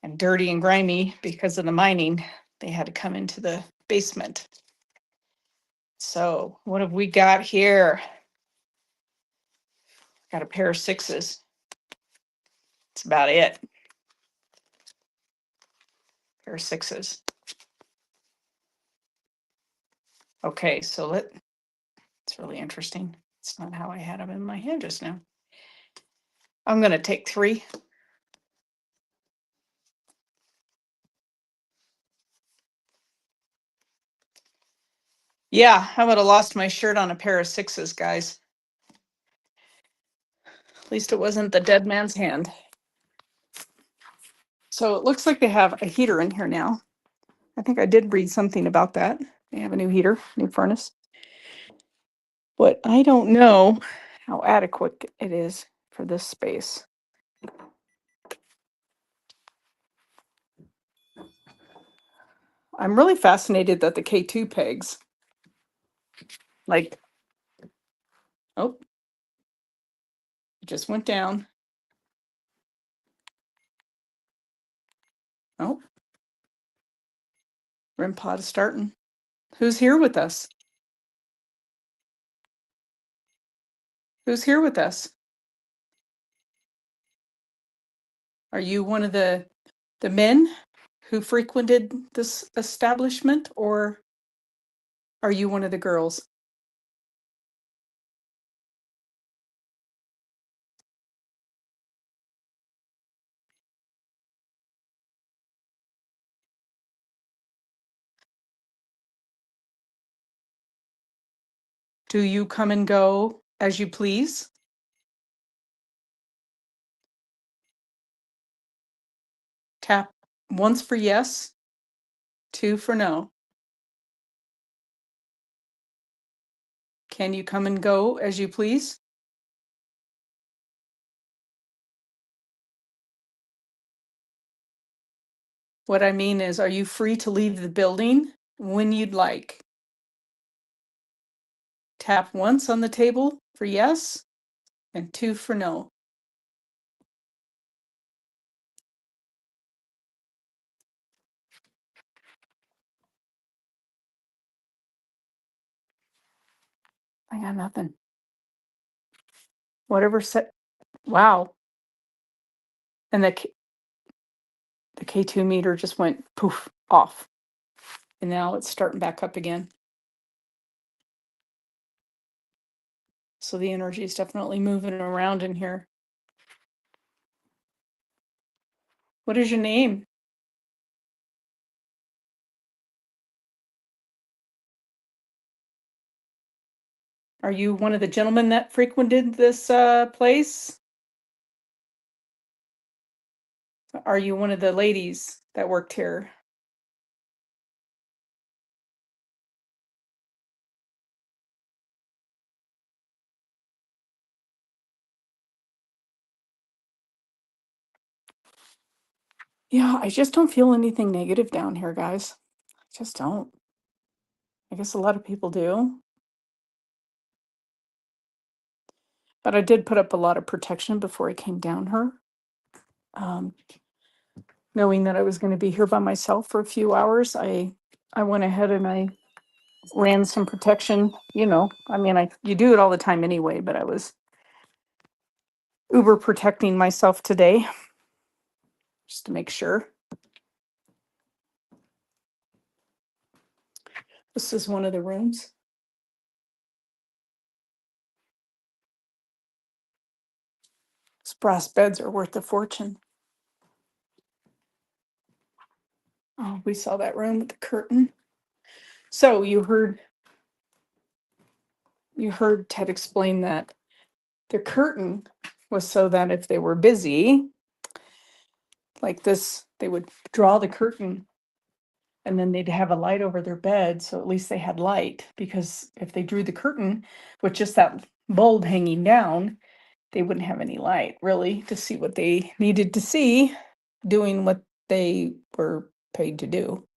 and dirty and grimy because of the mining, they had to come into the basement. So what have we got here? Got a pair of sixes. That's about it. Pair of sixes. Okay, so it's really interesting. It's not how I had them in my hand just now. I'm gonna take 3. Yeah, I would have lost my shirt on a pair of sixes, guys. At least it wasn't the dead man's hand. So it looks like they have a heater in here now. I think I did read something about that. They have a new heater, new furnace. But I don't know how adequate it is for this space. I'm really fascinated that the K2 pegs, like, oh, it just went down. Oh, REM pod is starting. Who's here with us? Who's here with us? Are you one of the men who frequented this establishment, or are you one of the girls? Do you come and go as you please? Tap once for yes, 2 for no. Can you come and go as you please? What I mean is, are you free to leave the building when you'd like? Tap once on the table for yes and 2 for no. I got nothing. Whatever set. Wow. And the K2 meter just went poof off. And now it's starting back up again. So the energy is definitely moving around in here. What is your name? Are you one of the gentlemen that frequented this place? Are you one of the ladies that worked here? Yeah, I just don't feel anything negative down here, guys. I just don't. I guess a lot of people do. But I did put up a lot of protection before I came down here. Um, Knowing that I was going to be here by myself for a few hours, I went ahead and I ran some protection. I mean, you do it all the time anyway, but I was uber protecting myself today just to make sure. This is one of the rooms. brass beds are worth a fortune. Oh, we saw that room with the curtain. So you heard Ted explain that the curtain was so that if they were busy, like this, they would draw the curtain and then they'd have a light over their bed. So at least they had light, because if they drew the curtain with just that bulb hanging down, they wouldn't have any light really to see what they needed to see doing what they were paid to do.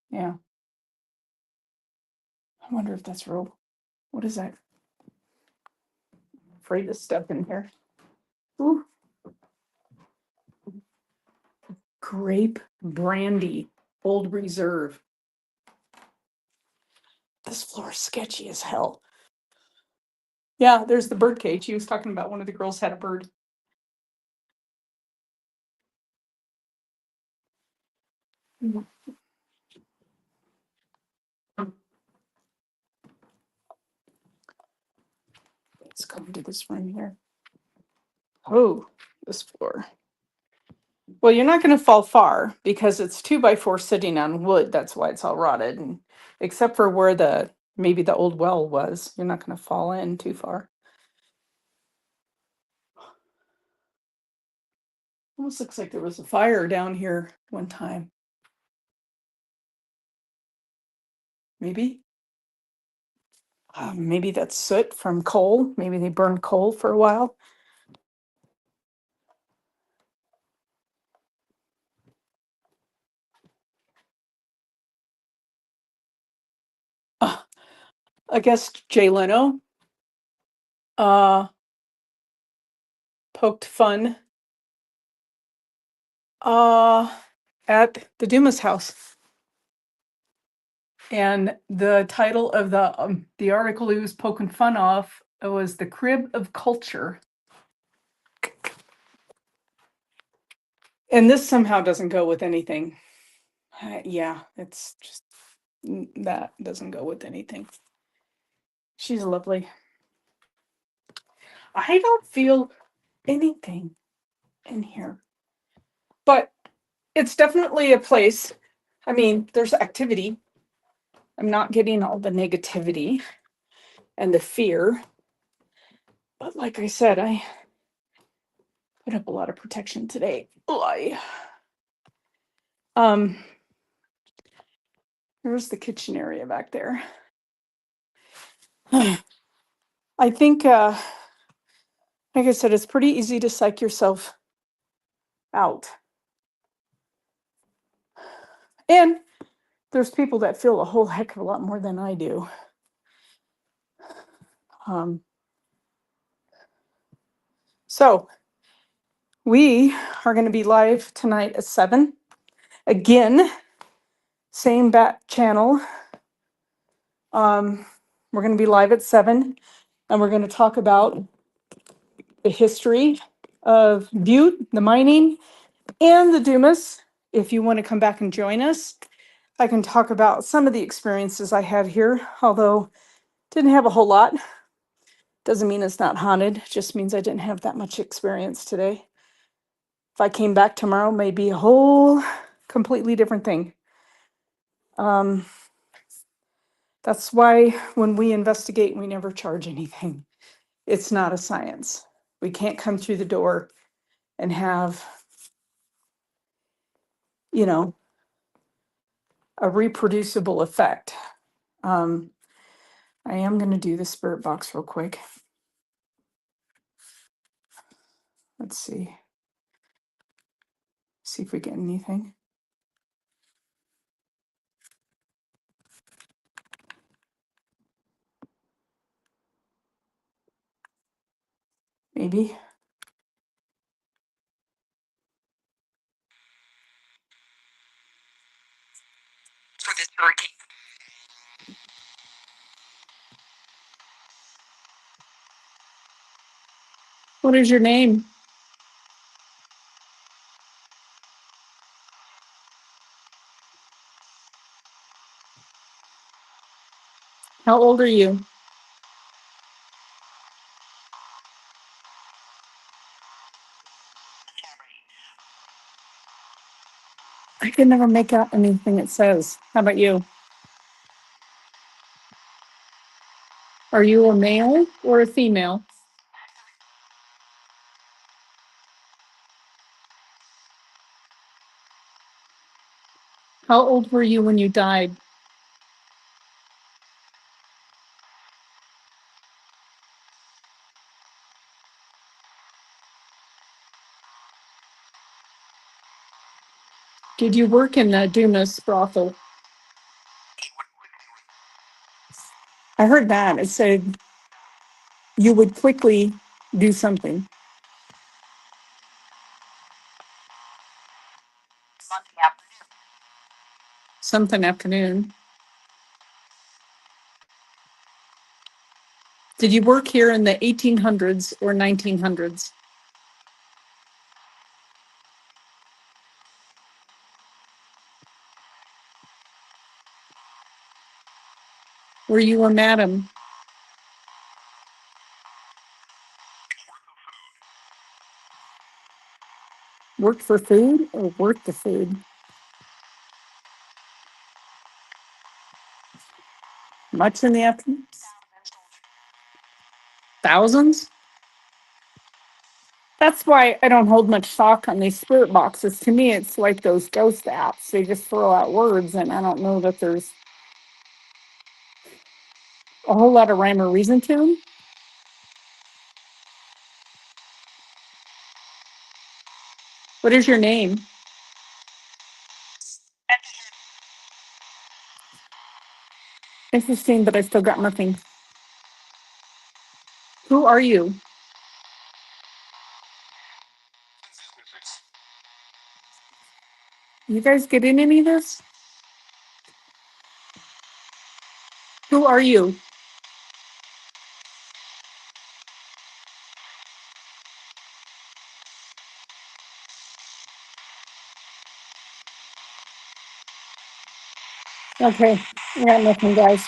Yeah. I wonder if that's real. What is that? Afraid to step in here. Ooh. Grape brandy, Old Reserve. This floor is sketchy as hell. Yeah, there's the bird cage. He was talking about one of the girls had a bird. Let's go into this room here. Oh, this floor. Well, you're not going to fall far because it's 2x4 sitting on wood. That's why it's all rotted. And except for where maybe the old well was, you're not going to fall in too far. Almost looks like there was a fire down here one time. Maybe. Maybe that's soot from coal. Maybe they burned coal for a while. I guess Jay Leno poked fun at the Dumas house. And the title of the article he was poking fun of was "The Crib of Culture." And this somehow doesn't go with anything. Yeah, it's just that doesn't go with anything. She's lovely. I don't feel anything in here, but it's definitely a place. I mean, there's activity. I'm not getting all the negativity and the fear. But like I said, I put up a lot of protection today. There's the kitchen area back there. I think, like I said, it's pretty easy to psych yourself out. And there's people that feel a whole heck of a lot more than I do. So we are going to be live tonight at 7. Again, same bat channel. We're going to be live at 7, and we're going to talk about the history of Butte, the mining, and the Dumas. If you want to come back and join us, I can talk about some of the experiences I had here, although didn't have a whole lot. Doesn't mean it's not haunted, just means I didn't have that much experience today. If I came back tomorrow, maybe a whole completely different thing. That's why when we investigate, we never charge anything. It's not a science. We can't come through the door and have, a reproducible effect. I am going to do the spirit box real quick. Let's see. See if we get anything. Maybe. What is your name? How old are you? I can never make out anything it says. How about you? Are you a male or a female? How old were you when you died? Did you work in the Dumas Brothel? I heard that. It said you would quickly do something. Something afternoon. Did you work here in the 1800s or 1900s? Were you a madam? Worked for food or worked the food? Much in the afternoon? Thousands? That's why I don't hold much stock on these spirit boxes. To me, it's like those ghost apps. They just throw out words, and I don't know that there's a whole lot of rhyme or reason to them. What is your name? Interesting, but I still got nothing. Who are you? You guys get in any of this? Who are you? Okay, I got nothing, guys.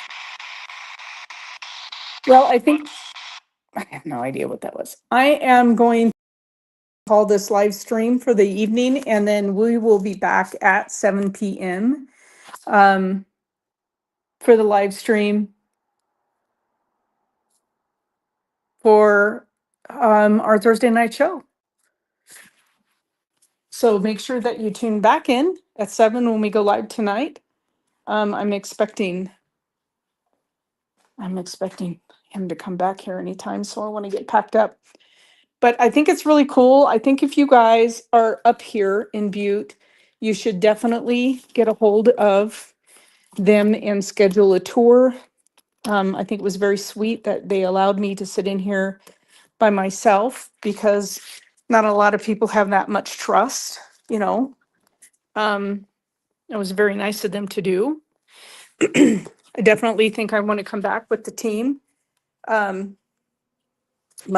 Well, I think I have no idea what that was. I am going to call this live stream for the evening, and then we will be back at 7 p.m. For the live stream for our Thursday night show. So make sure that you tune back in at 7 when we go live tonight. I'm expecting him to come back here anytime, so I want to get packed up. But I think it's really cool. I think if you guys are up here in Butte, you should definitely get a hold of them and schedule a tour. I think it was very sweet that they allowed me to sit in here by myself because not a lot of people have that much trust, you know. It was very nice of them to do. I definitely think I want to come back with the team. Mud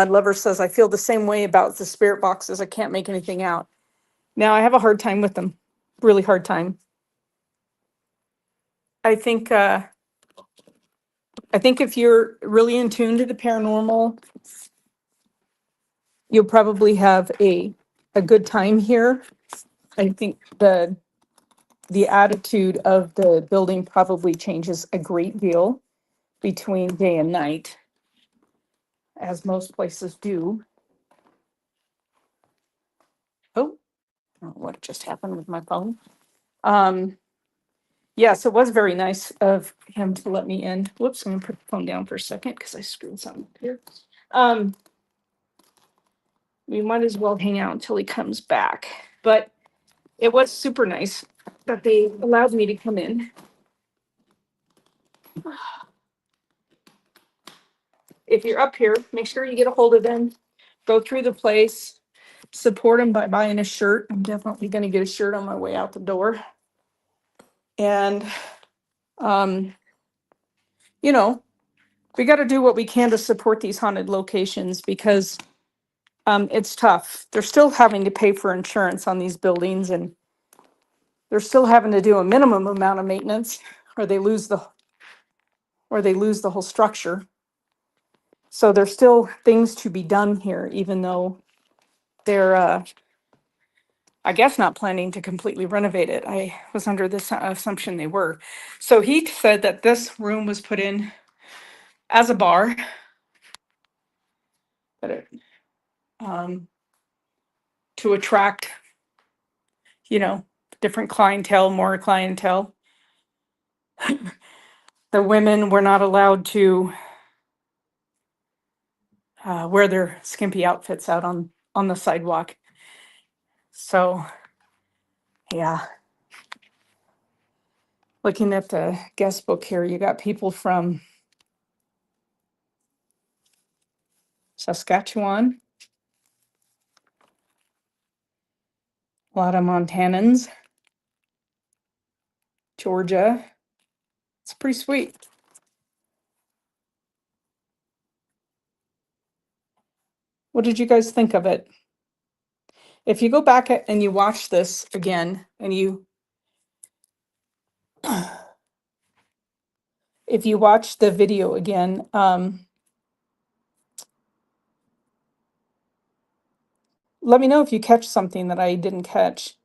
Lover says, I feel the same way about the spirit boxes. I can't make anything out. Now I have a hard time with them, really hard time. I think if you're really in tune to the paranormal, you'll probably have a good time here. I think the attitude of the building probably changes a great deal between day and night, as most places do. Oh, what just happened with my phone? Yes, it was very nice of him to let me in. Whoops, I'm gonna put the phone down for a second because I screwed something up here. We might as well hang out until he comes back. But it was super nice that they allowed me to come in. If you're up here, make sure you get a hold of them. Go through the place. Support them by buying a shirt. I'm definitely going to get a shirt on my way out the door. And, you know, we got to do what we can to support these haunted locations because it's tough. They're still having to pay for insurance on these buildings, and they're still having to do a minimum amount of maintenance or they lose or they lose the whole structure. So there's still things to be done here, even though they're, I guess, not planning to completely renovate it. I was under this assumption they were. So he said that this room was put in as a bar, but it, um, to attract, different clientele, more clientele. The women were not allowed to wear their skimpy outfits out on the sidewalk. So, yeah. Looking at the guest book here, you got people from Saskatchewan, a lot of Montanans, Georgia. It's pretty sweet. What did you guys think of it? If you go back and you watch this again, and if you watch the video again, let me know if you catch something that I didn't catch,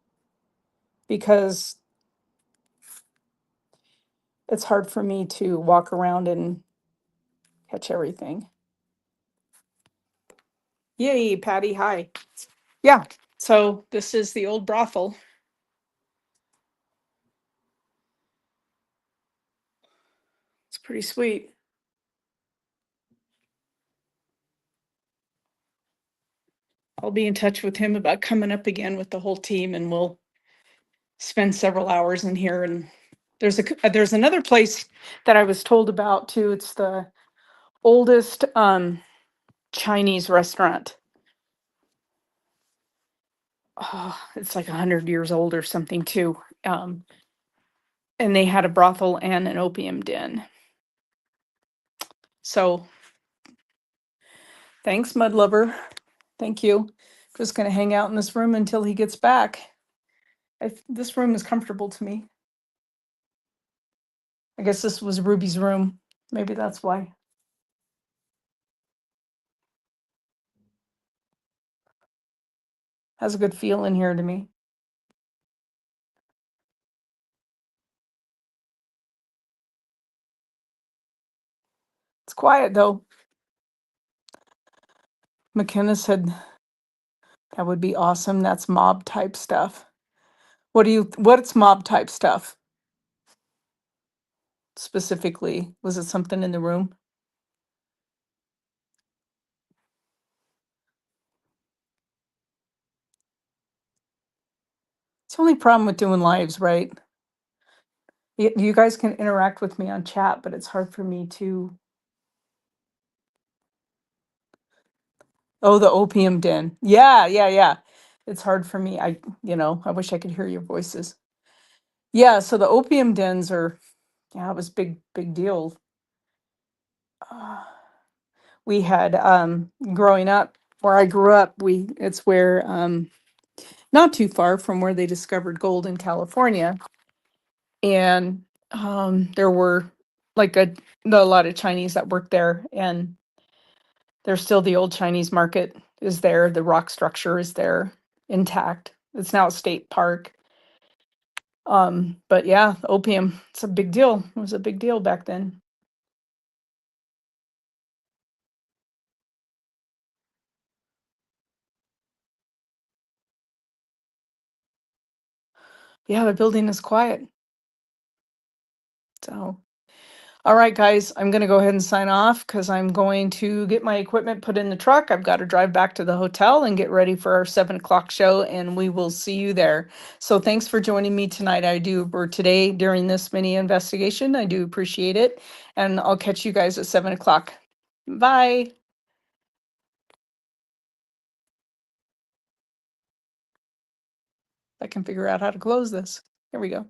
because it's hard for me to walk around and catch everything. Yay, Patty, hi. Yeah, so this is the old brothel. It's pretty sweet. I'll be in touch with him about coming up again with the whole team, and we'll spend several hours in here. And there's another place that I was told about too. It's the oldest Chinese restaurant. Oh, it's like 100 years old or something too. And they had a brothel and an opium den. So thanks, Mud Lover. Thank you. Just going to hang out in this room until he gets back. This room is comfortable to me. I guess this was Ruby's room. Maybe that's why. Has a good feel in here to me. It's quiet though. McKenna said that would be awesome. That's mob type stuff. What's mob type stuff specifically? Was it something in the room? It's the only problem with doing lives, right? You guys can interact with me on chat, but it's hard for me to. Oh, the opium den. Yeah, yeah, yeah. It's hard for me. I wish I could hear your voices. Yeah, so the opium dens are, yeah, it was big deal. We had growing up where I grew up, it's where not too far from where they discovered gold in California. And there were like a lot of Chinese that worked there, and there's still the old Chinese market is there. The rock structure is there intact. It's now a state park. But yeah, opium, it's a big deal. It was a big deal back then. Yeah, the building is quiet. So, all right, guys, I'm going to go ahead and sign off because I'm going to get my equipment put in the truck. I've got to drive back to the hotel and get ready for our 7 o'clock show, and we will see you there. So thanks for joining me tonight. Or today during this mini investigation. I do appreciate it. And I'll catch you guys at 7 o'clock. Bye. I can figure out how to close this. Here we go.